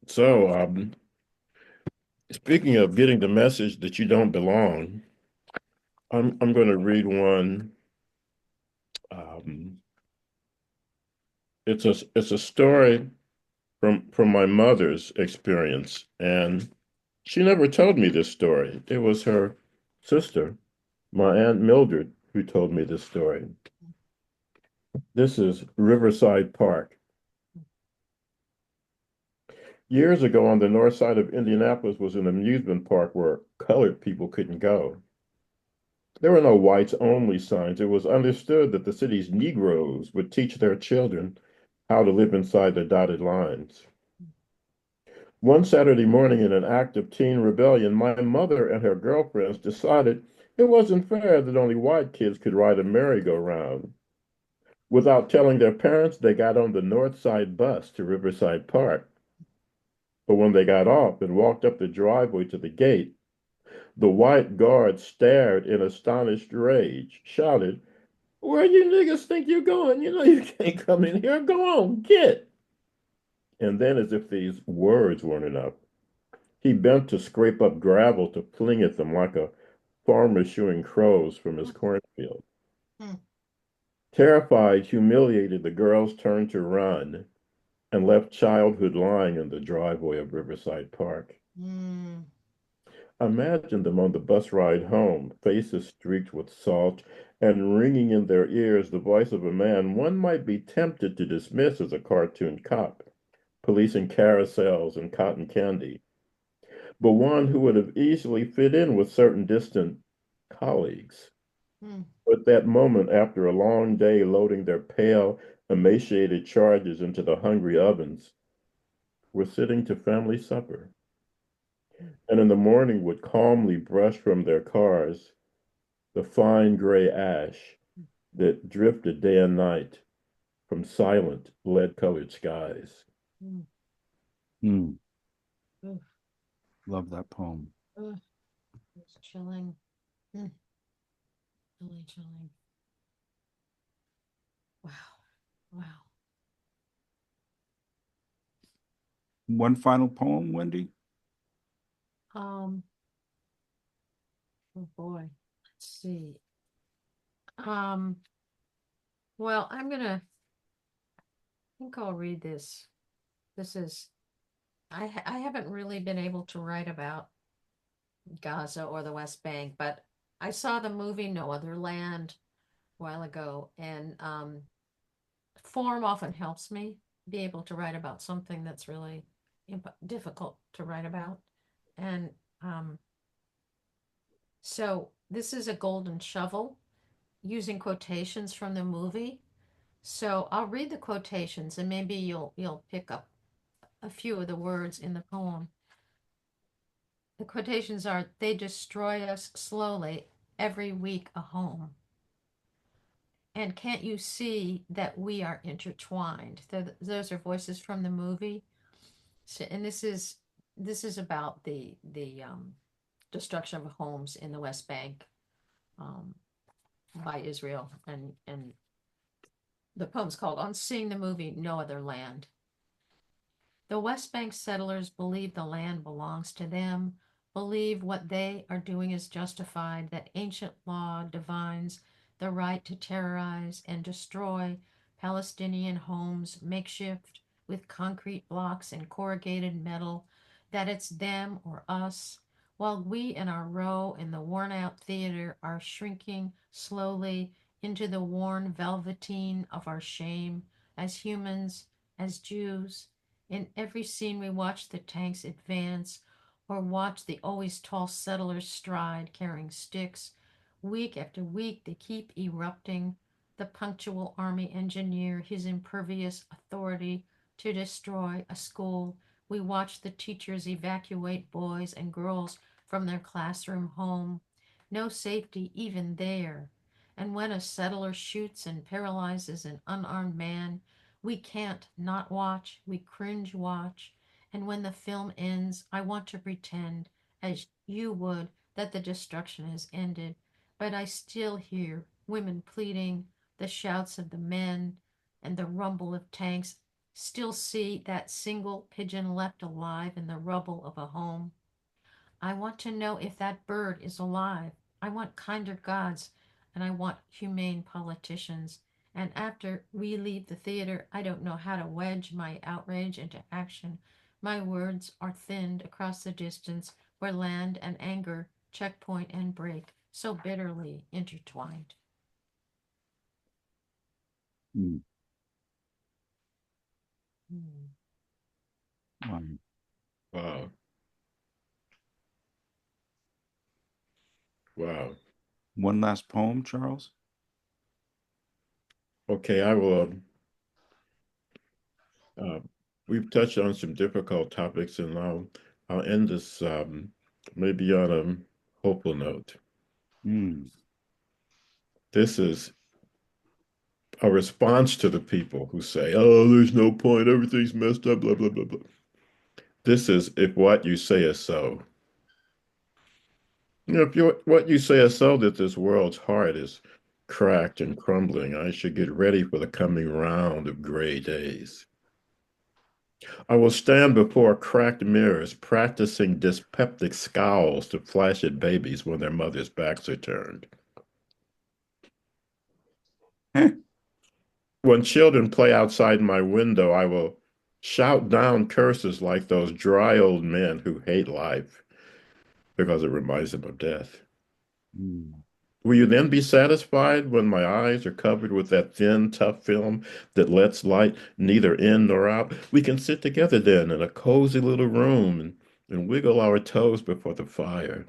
So, speaking of getting the message that you don't belong, I'm going to read one. It's a story from my mother's experience, and she never told me this story. It was her sister, my Aunt Mildred, who told me this story. This is Riverside Park. Years ago on the north side of Indianapolis was an amusement park where colored people couldn't go. There were no whites only signs. It was understood that the city's Negroes would teach their children how to live inside the dotted lines. One Saturday morning, in an act of teen rebellion, my mother and her girlfriends decided it wasn't fair that only white kids could ride a merry-go-round. Without telling their parents, they got on the North Side bus to Riverside Park. But when they got off and walked up the driveway to the gate, the white guard stared in astonished rage, shouted, "Where you niggas think you're going? You know you can't come in here. Go on, get." And then, as if these words weren't enough, he bent to scrape up gravel to fling at them like a farmer shooing crows from his cornfield. Hmm. Terrified, humiliated, the girls turned to run and left childhood lying in the driveway of Riverside Park. Mm. Imagine them on the bus ride home, faces streaked with salt, and ringing in their ears the voice of a man one might be tempted to dismiss as a cartoon cop, policing carousels and cotton candy, but one who would have easily fit in with certain distant colleagues. Mm. But that moment, after a long day loading their pale, emaciated charges into the hungry ovens, were sitting to family supper, and in the morning would calmly brush from their cars the fine gray ash that drifted day and night from silent, lead-colored skies. Mm. Hmm. Oof. Love that poem. Ugh. It's chilling. Mm. Really chilling. Wow. Wow. One final poem, Wendy? Oh boy. Let's see. Um, well, I think I'll read this. This is, I haven't really been able to write about Gaza or the West Bank, but I saw the movie No Other Land a while ago, and form often helps me be able to write about something that's really difficult to write about. And so this is a golden shovel using quotations from the movie. So I'll read the quotations and maybe you'll pick up a few of the words in the poem. The quotations are, they destroy us slowly, every week a home. And can't you see that we are intertwined? Those are voices from the movie. So, and this is about the destruction of homes in the West Bank um, by Israel, and the poem's called "On Seeing the Movie No Other Land." The West Bank settlers believe the land belongs to them, believe what they are doing is justified, that ancient law divines the right to terrorize and destroy Palestinian homes, makeshift with concrete blocks and corrugated metal, that it's them or us, while we in our row in the worn out theater are shrinking slowly into the worn velveteen of our shame as humans, as Jews. In every scene, we watch the tanks advance or watch the always tall settlers stride carrying sticks. Week after week, they keep erupting. The punctual army engineer, his impervious authority to destroy a school. We watch the teachers evacuate boys and girls from their classroom home. No safety even there. And when a settler shoots and paralyzes an unarmed man, we can't not watch, we cringe watch, and when the film ends, I want to pretend, as you would, that the destruction has ended, but I still hear women pleading, the shouts of the men, and the rumble of tanks, still see that single pigeon left alive in the rubble of a home. I want to know if that bird is alive. I want kinder gods, and I want humane politicians. And after we leave the theater, I don't know how to wedge my outrage into action. My words are thinned across the distance where land and anger checkpoint and break, so bitterly intertwined. Mm. Hmm. Wow. Wow. One last poem, Charles. Okay, I will. We've touched on some difficult topics, and I'll end this maybe on a hopeful note. Mm. This is a response to the people who say, "Oh, there's no point. Everything's messed up." Blah blah blah blah. This is if what you say is so. If what you say is so, that this world's heart is cracked and crumbling, I should get ready for the coming round of gray days. I will stand before cracked mirrors, practicing dyspeptic scowls to flash at babies when their mothers' backs are turned. When children play outside my window, I will shout down curses like those dry old men who hate life because it reminds them of death. Mm. Will you then be satisfied when my eyes are covered with that thin, tough film that lets light neither in nor out? We can sit together then in a cozy little room and wiggle our toes before the fire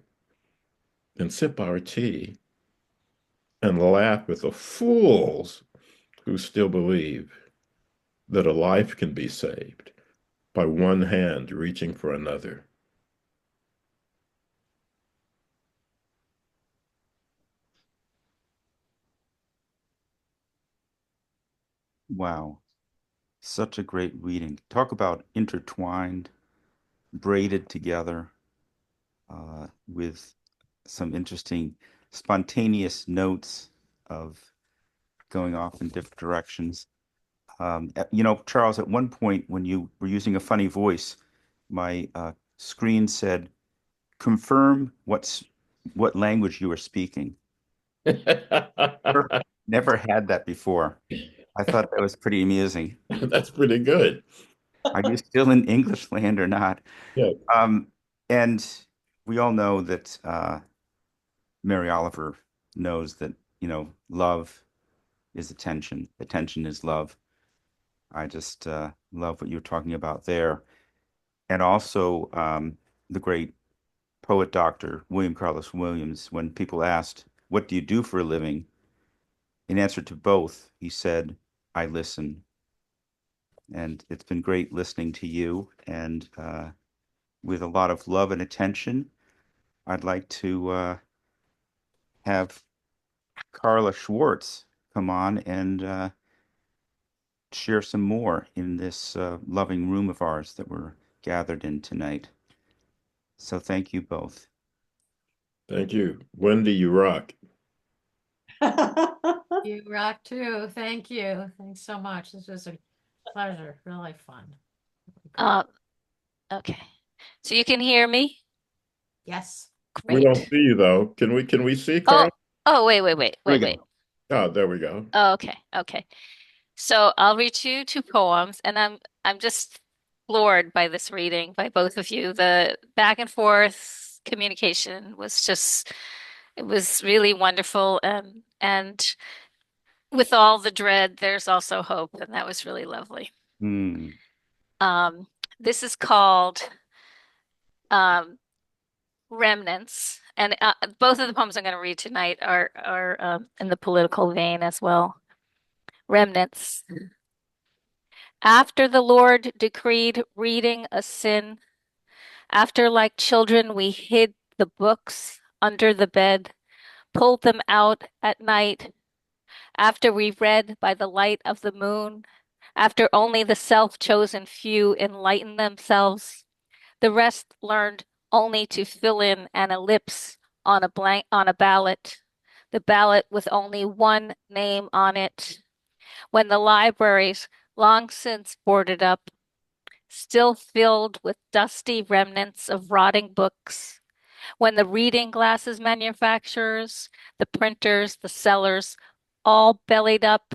and sip our tea and laugh with the fools who still believe that a life can be saved by one hand reaching for another. Wow. Such a great reading. Talk about intertwined, braided together with some interesting spontaneous notes of going off in different directions. Charles, at one point when you were using a funny voice, my screen said, confirm what language you were speaking. Never had that before. I thought that was pretty amusing. That's pretty good. Are you still in English land or not? Yeah. And we all know that Mary Oliver knows that, love is attention. Attention is love. I just love what you're talking about there. And also the great poet doctor, William Carlos Williams, when people asked, "What do you do for a living?" In answer to both, he said, "I listen." And it's been great listening to you. And with a lot of love and attention, I'd like to have Carla Schwartz come on and share some more in this loving room of ours that we're gathered in tonight. So thank you both. Thank you. Wendy, you rock. You rock too. Thank you. Thanks so much. This was a pleasure. Really fun. Uh, okay. So you can hear me? Yes. We don't Great. see you though. Can we see Oh, Carl? wait. There we go. Oh, there we go. Oh, okay. So I'll read you two poems, and I'm just floored by this reading by both of you. The back and forth communication was just it was really wonderful, and with all the dread, there's also hope, and that was really lovely. Hmm. This is called Remnants, and both of the poems I'm going to read tonight are in the political vein as well. Remnants. After the Lord decreed reading a sin, after like children we hid the books under the bed, pulled them out at night, after we read by the light of the moon, after only the self-chosen few enlightened themselves, the rest learned only to fill in an ellipse on a ballot, the ballot with only one name on it. When the libraries, long since boarded up, still filled with dusty remnants of rotting books, when the reading glasses manufacturers, the printers, the sellers, all bellied up,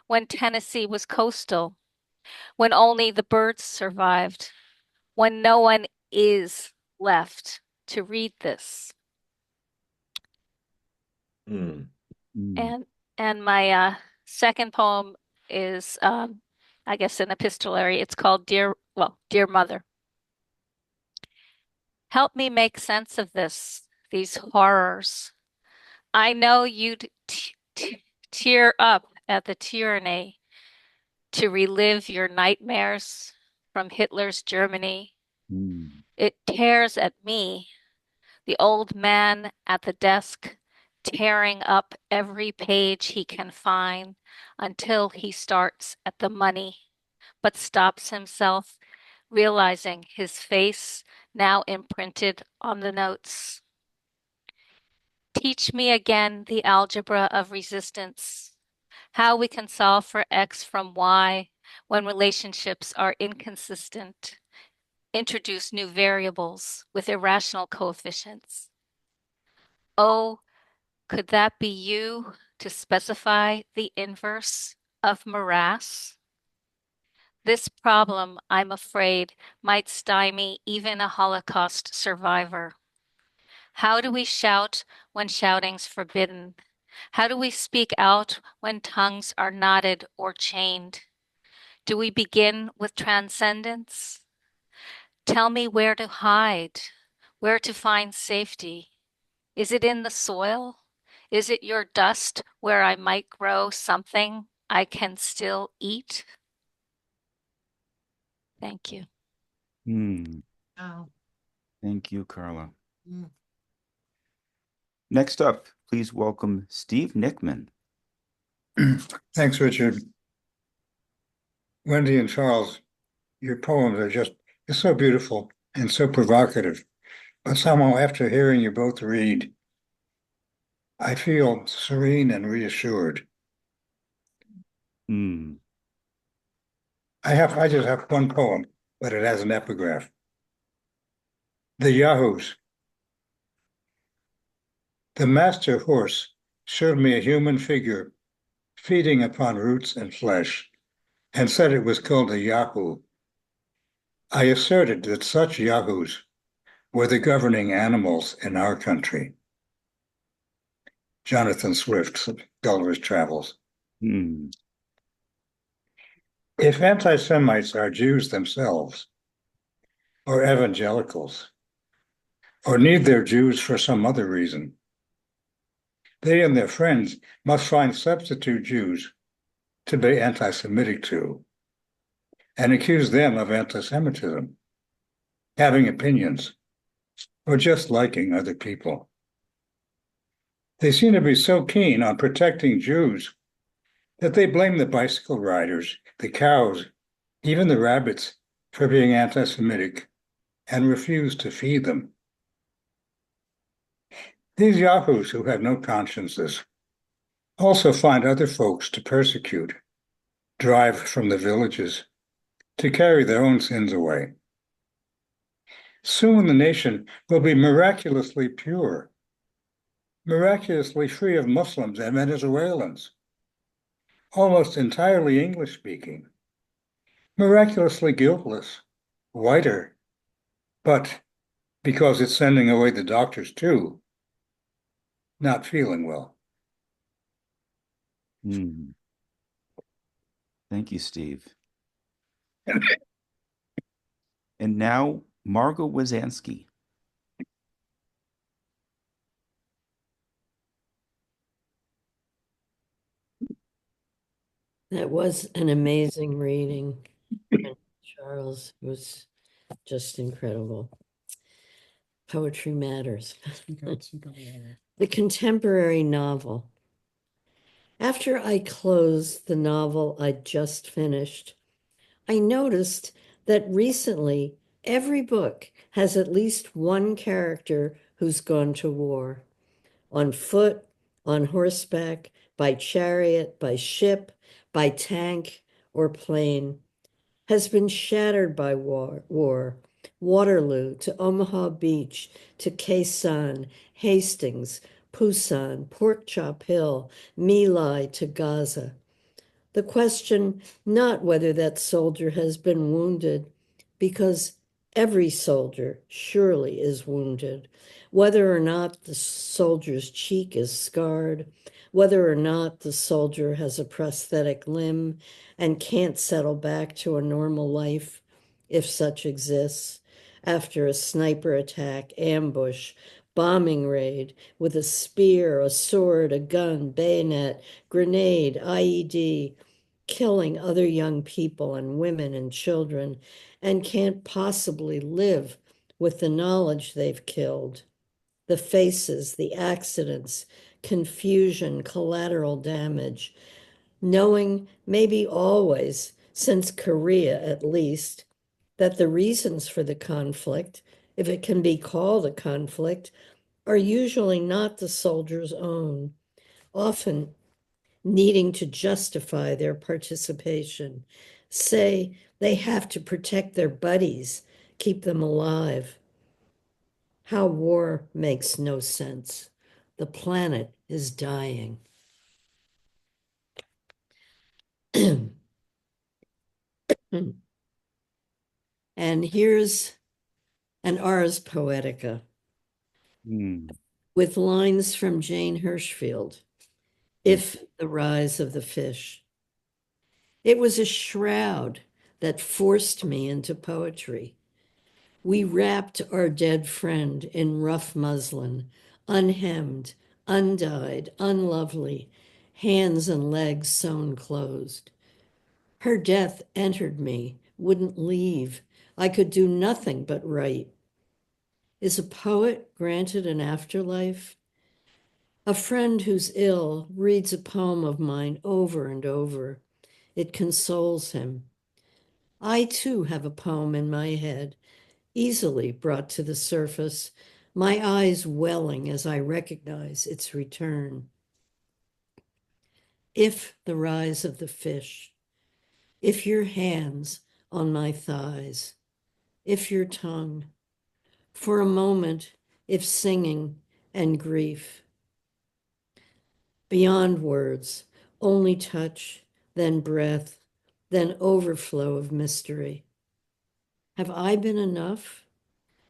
when Tennessee was coastal, when only the birds survived, when no one is left to read this. Hmm. Hmm. And my second poem is I guess an epistolary. It's called Dear Mother. Help me make sense of these horrors. I know you'd tear up at the tyranny to relive your nightmares from Hitler's Germany. Hmm. It tears at me, the old man at the desk, tearing up every page he can find until he starts at the money, but stops himself, realizing his face now imprinted on the notes. Teach me again the algebra of resistance, how we can solve for X from Y when relationships are inconsistent. Introduce new variables with irrational coefficients. Oh, could that be you to specify the inverse of morass? This problem, I'm afraid, might stymie even a Holocaust survivor. How do we shout when shouting's forbidden? How do we speak out when tongues are knotted or chained? Do we begin with transcendence? Tell me where to hide, where to find safety. Is it in the soil? Is it your dust where I might grow something I can still eat? Thank you. Hmm. Oh. Thank you, Carla. Mm. Next up, please welcome Steve Nickman. Thanks, Richard. Wendy and Charles, your poems are just so beautiful and so provocative. But somehow, after hearing you both read, I feel serene and reassured. Hmm. I just have one poem, but it has an epigraph. The Yahoos. The master horse showed me a human figure feeding upon roots and flesh, and said it was called a Yahoo. I asserted that such Yahoos were the governing animals in our country. Jonathan Swift's Gulliver's Travels. Hmm. If anti-Semites are Jews themselves, or evangelicals, or need their Jews for some other reason, they and their friends must find substitute Jews to be anti-Semitic to, and accuse them of anti-Semitism, having opinions, or just liking other people. They seem to be so keen on protecting Jews that they blame the bicycle riders, the cows, even the rabbits for being anti-Semitic and refuse to feed them. These yahoos who have no consciences also find other folks to persecute, drive from the villages, to carry their own sins away. Soon the nation will be miraculously pure, miraculously free of Muslims and Venezuelans, almost entirely English-speaking, miraculously guiltless, whiter, but because it's sending away the doctors too, not feeling well. Hmm. Thank you, Steve. And now Margot Wizansky. That was an amazing reading. And Charles was just incredible. Poetry matters. The contemporary novel. After I closed the novel I'd just finished, I noticed that recently every book has at least one character who's gone to war, on foot, on horseback, by chariot, by ship, by tank, or plane, has been shattered by war. Waterloo to Omaha Beach to Khe Sanh, Hastings, Pusan, Pork Chop Hill, My Lai to Gaza. The question not whether that soldier has been wounded, because every soldier surely is wounded, whether or not the soldier's cheek is scarred, whether or not the soldier has a prosthetic limb and can't settle back to a normal life, if such exists, after a sniper attack, ambush, bombing raid with a spear, a sword, a gun, bayonet, grenade, IED, killing other young people and women and children, and can't possibly live with the knowledge they've killed. The faces, the accidents, confusion, collateral damage, knowing maybe always, since Korea at least, that the reasons for the conflict, if it can be called a conflict, are usually not the soldier's own, often needing to justify their participation, say they have to protect their buddies, keep them alive. How war makes no sense. The planet is dying. And here's an Ars Poetica Hmm. with lines from Jane Hirschfield, If the Rise of the Fish. It was a shroud that forced me into poetry. We wrapped our dead friend in rough muslin, unhemmed, undyed, unlovely, hands and legs sewn closed. Her death entered me, wouldn't leave. I could do nothing but write. Is a poet granted an afterlife? A friend who's ill reads a poem of mine over and over. It consoles him. I too have a poem in my head, easily brought to the surface, my eyes welling as I recognize its return. If the rise of the fish, if your hands on my thighs, if your tongue, for a moment, if singing and grief. Beyond words, only touch, then breath, then overflow of mystery. Have I been enough?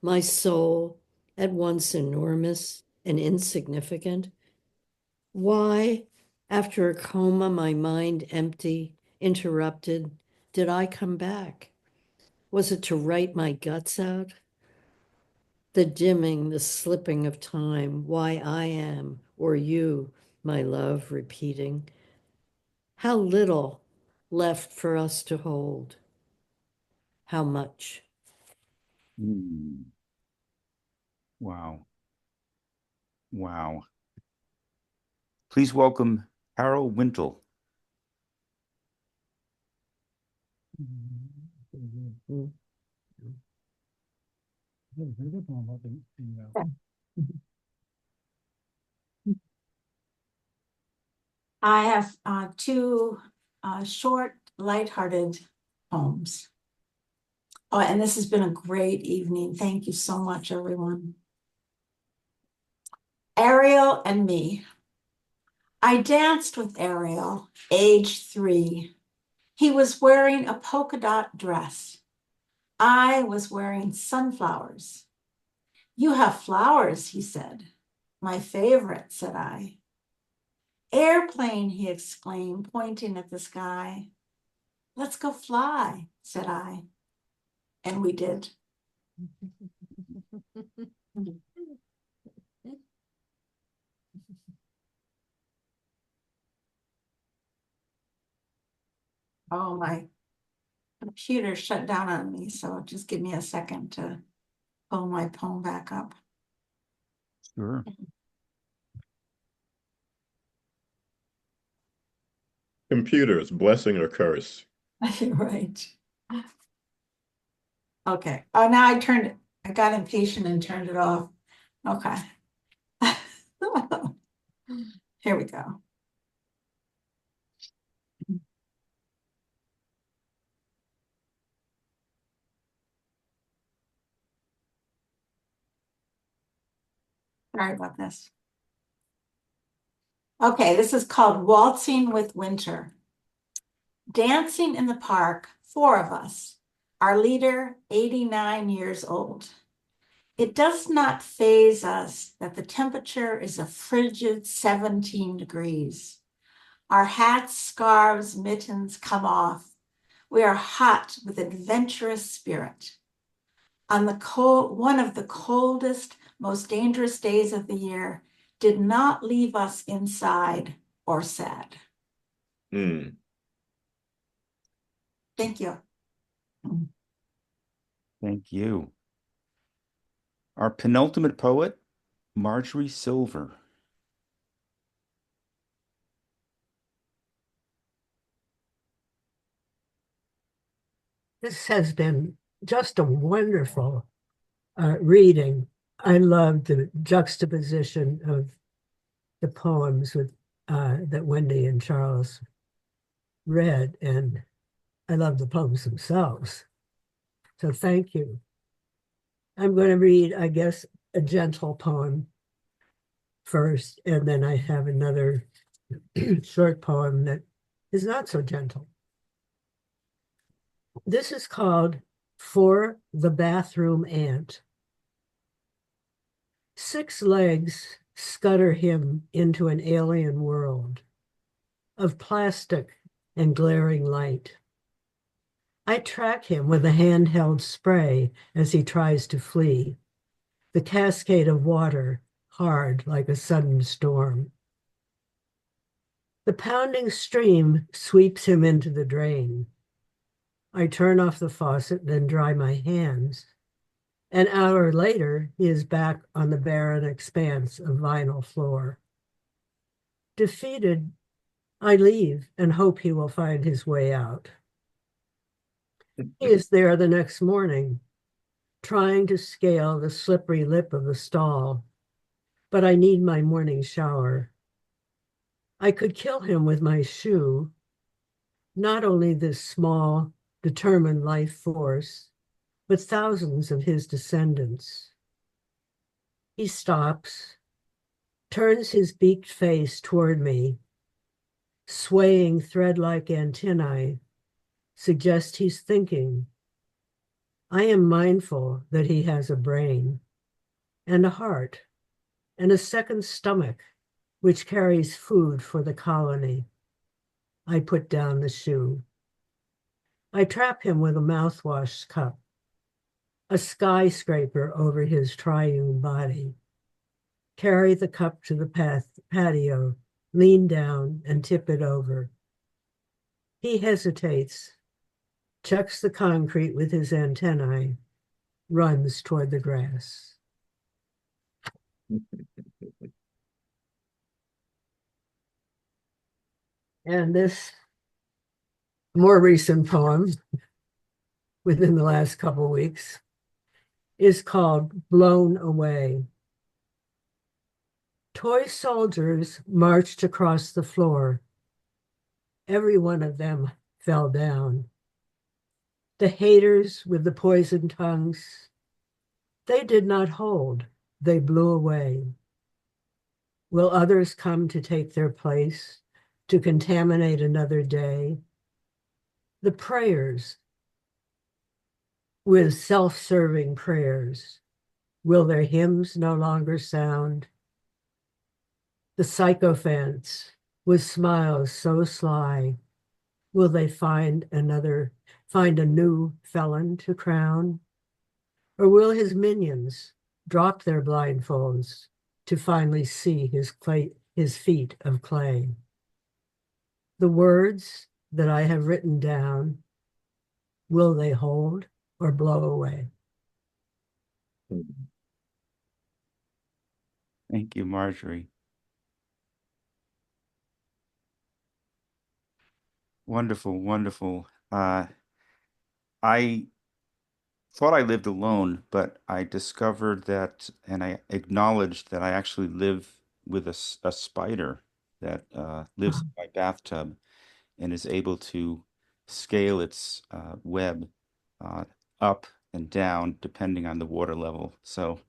My soul, at once enormous and insignificant? Why, after a coma, my mind empty, interrupted, did I come back? Was it to write my guts out? The dimming, the slipping of time, why I am, or you, my love, repeating. How little left for us to hold. How much? Hmm. Wow. Wow. Please welcome Harold Wintle. I have two short, lighthearted poems. Oh, and this has been a great evening. Thank you so much, everyone. Ariel and me. I danced with Ariel, age 3. He was wearing a polka dot dress. I was wearing sunflowers. You have flowers, he said. My favorite, said I. Airplane, he exclaimed, pointing at the sky. Let's go fly, said I. And we did. Oh, my computer shut down on me, so just give me a second to pull my poem back up. Sure. Computers, blessing or curse? Right. Okay. Oh, now I got impatient and turned it off. Okay. Here we go. Sorry about this. Okay, this is called Waltzing with Winter. Dancing in the park, 4 of us. Our leader, 89 years old. It does not faze us that the temperature is a frigid 17 degrees. Our hats, scarves, mittens come off. We are hot with adventurous spirit. On the one of the coldest, most dangerous days of the year, did not leave us inside or sad. Hmm. Thank you. Thank you. Our penultimate poet, Margery Silver. This has been just a wonderful reading. I love the juxtaposition of the poems with that Wendy and Charles read, and I love the poems themselves. So thank you. I'm going to read, I guess, a gentle poem first, and then I have another short poem that is not so gentle. This is called For the Bathroom Ant. 6 legs scutter him into an alien world of plastic and glaring light. I track him with a handheld spray as he tries to flee, the cascade of water hard like a sudden storm. The pounding stream sweeps him into the drain. I turn off the faucet, then dry my hands. An hour later, he is back on the barren expanse of vinyl floor. Defeated, I leave and hope he will find his way out. He is there the next morning, trying to scale the slippery lip of the stall, but I need my morning shower. I could kill him with my shoe, not only this small, determined life force, but thousands of his descendants. He stops, turns his beaked face toward me, swaying thread-like antennae, suggest he's thinking. I am mindful that he has a brain and a heart and a second stomach, which carries food for the colony. I put down the shoe. I trap him with a mouthwash cup, a skyscraper over his triune body. Carry the cup to the patio, lean down and tip it over. He hesitates, checks the concrete with his antennae, runs toward the grass. And this more recent poem, within the last couple of weeks, is called Blown Away. Toy soldiers marched across the floor. Every one of them fell down. The haters with the poisoned tongues, they did not hold, they blew away. Will others come to take their place, to contaminate another day? The prayers, with self-serving prayers, will their hymns no longer sound? The sycophants, with smiles so sly, will they find a new felon to crown? Or will his minions drop their blindfolds to finally see his feet of clay? The words that I have written down, will they hold or blow away? Thank you, Margery. Wonderful, wonderful. I thought I lived alone, but I discovered that, and I acknowledged that I actually live with a spider that lives in my bathtub and is able to scale its web uh, up and down depending on the water level. So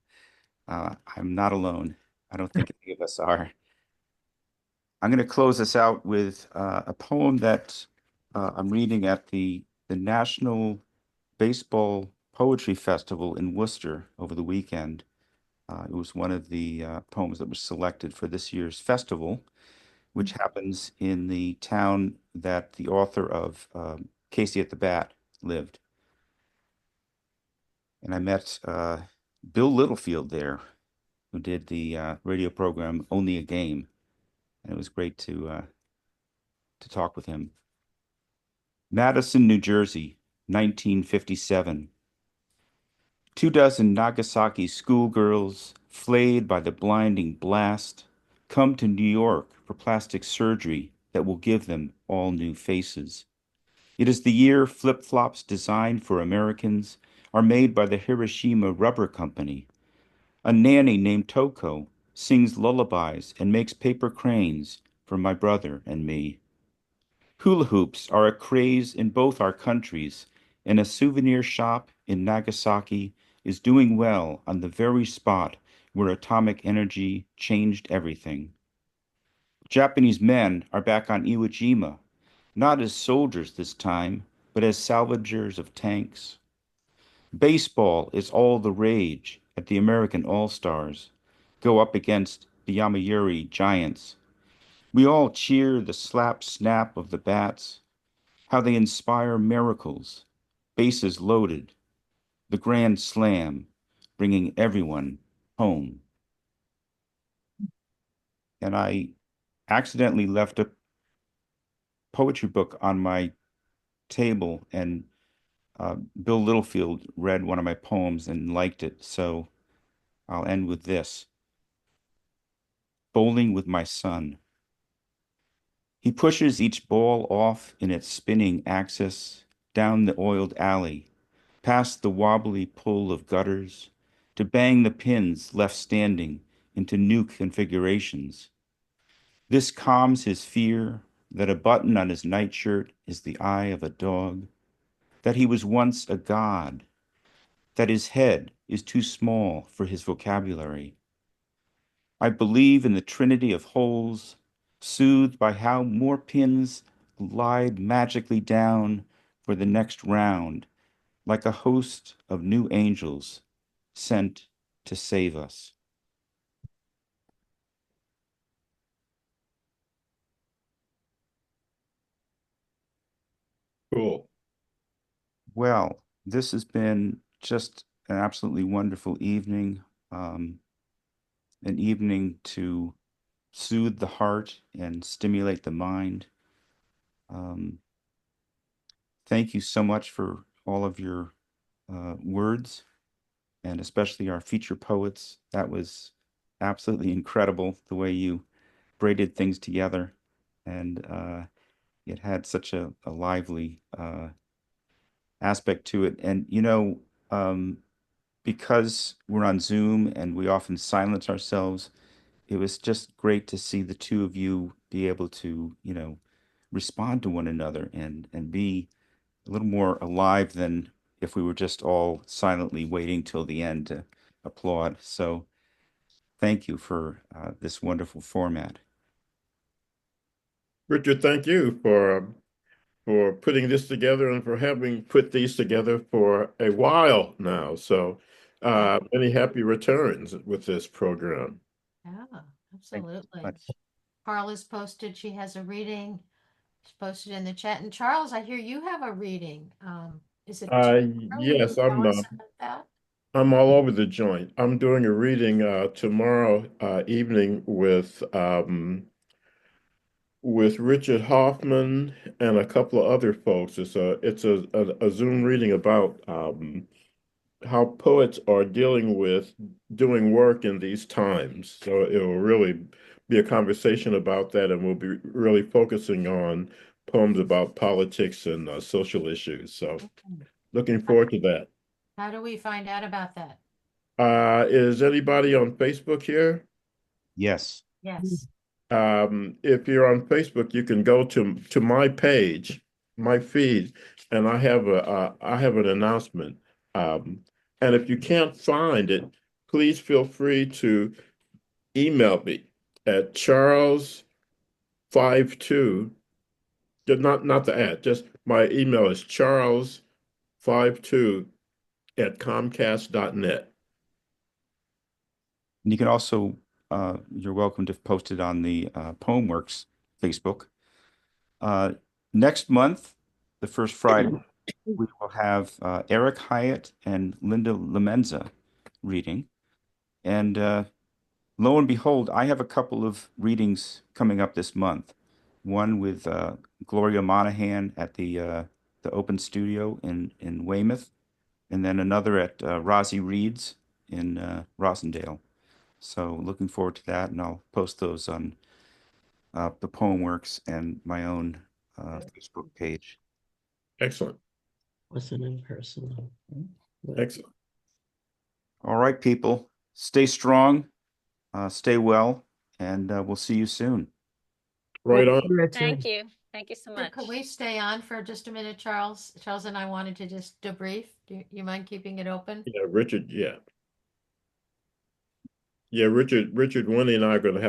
I'm not alone. I don't think any of us are. I'm going to close this out with a poem that I'm reading at the National Baseball Poetry Festival in Worcester over the weekend. It was one of the poems that was selected for this year's festival, which happens in the town that the author of Casey at the Bat lived. And I met Bill Littlefield there, who did the radio program Only a Game. And it was great to talk with him. Madison, New Jersey, 1957. 24 Nagasaki schoolgirls, flayed by the blinding blast, come to New York for plastic surgery that will give them all new faces. It is the year flip-flops designed for Americans are made by the Hiroshima Rubber Company. A nanny named Toko sings lullabies and makes paper cranes for my brother and me. Hula hoops are a craze in both our countries, and a souvenir shop in Nagasaki is doing well on the very spot where atomic energy changed everything. Japanese men are back on Iwo Jima, not as soldiers this time, but as salvagers of tanks. Baseball is all the rage at the American All-Stars. Go up against the Yomiuri Giants. We all cheer the slap snap of the bats, how they inspire miracles, bases loaded, the grand slam, bringing everyone home. And I accidentally left a poetry book on my table, and Bill Littlefield read one of my poems and liked it. So I'll end with this. Bowling with my son. He pushes each ball off in its spinning axis, down the oiled alley, past the wobbly pull of gutters, to bang the pins left standing into new configurations. This calms his fear that a button on his nightshirt is the eye of a dog, that he was once a god, that his head is too small for his vocabulary. I believe in the trinity of holes, soothed by how more pins glide magically down for the next round, like a host of new angels sent to save us. Cool. Well, this has been just an absolutely wonderful evening, an evening to soothe the heart and stimulate the mind. Thank you so much for all of your words, and especially our feature poets. That was absolutely incredible the way you braided things together, and it had such a lively aspect to it. And because we're on Zoom and we often silence ourselves, it was just great to see the two of you be able to, respond to one another and be a little more alive than if we were just all silently waiting till the end to applaud. So thank you for this wonderful format. Richard, thank you for putting this together and for having put these together for a while now. So many happy returns with this program. Yeah, Thank you so absolutely. much. Carla's posted, she has a reading. She's posted in the chat. And Charles, I hear you have a reading. Is it tomorrow? Will you Yes, tell us about that? I'm all over the joint. I'm doing a reading tomorrow evening with Richard Hoffman and a couple of other folks. It's a Zoom reading about how poets are dealing with doing work in these times. So it will really be a conversation about that, and we'll be really focusing on poems about politics and social issues. So looking forward to that. How do we find out about that? Is anybody on Facebook here? Yes. Yes. If you're on Facebook, you can go to my page, my feed, and I have an announcement. And if you can't find it, please feel free to email me at Charles52. Not the at, just my email is Charles52@Comcast.net. And you can also, you're welcome to post it on the PoemWorks Facebook. Next month, the first Friday, we will have Eric Hyatt and Linda Lemenza reading. And lo and behold, I have a couple of readings coming up this month. One with Gloria Monahan at the Open Studio in Weymouth, and then another at Rosie Reed's in Rosendale. So looking forward to that, and I'll post those on the PoemWorks and my own Facebook page. Excellent. Wasn't in person though. But Excellent. All right, people, stay strong, stay well, and we'll see you soon. Right on. Richard. Thank you. Thank you so much. Could we stay on for just a minute, Charles? Charles and I wanted to just debrief. Do you mind keeping it open? Yeah, Richard, yeah. Yeah, Richard, Wendy and I are going to have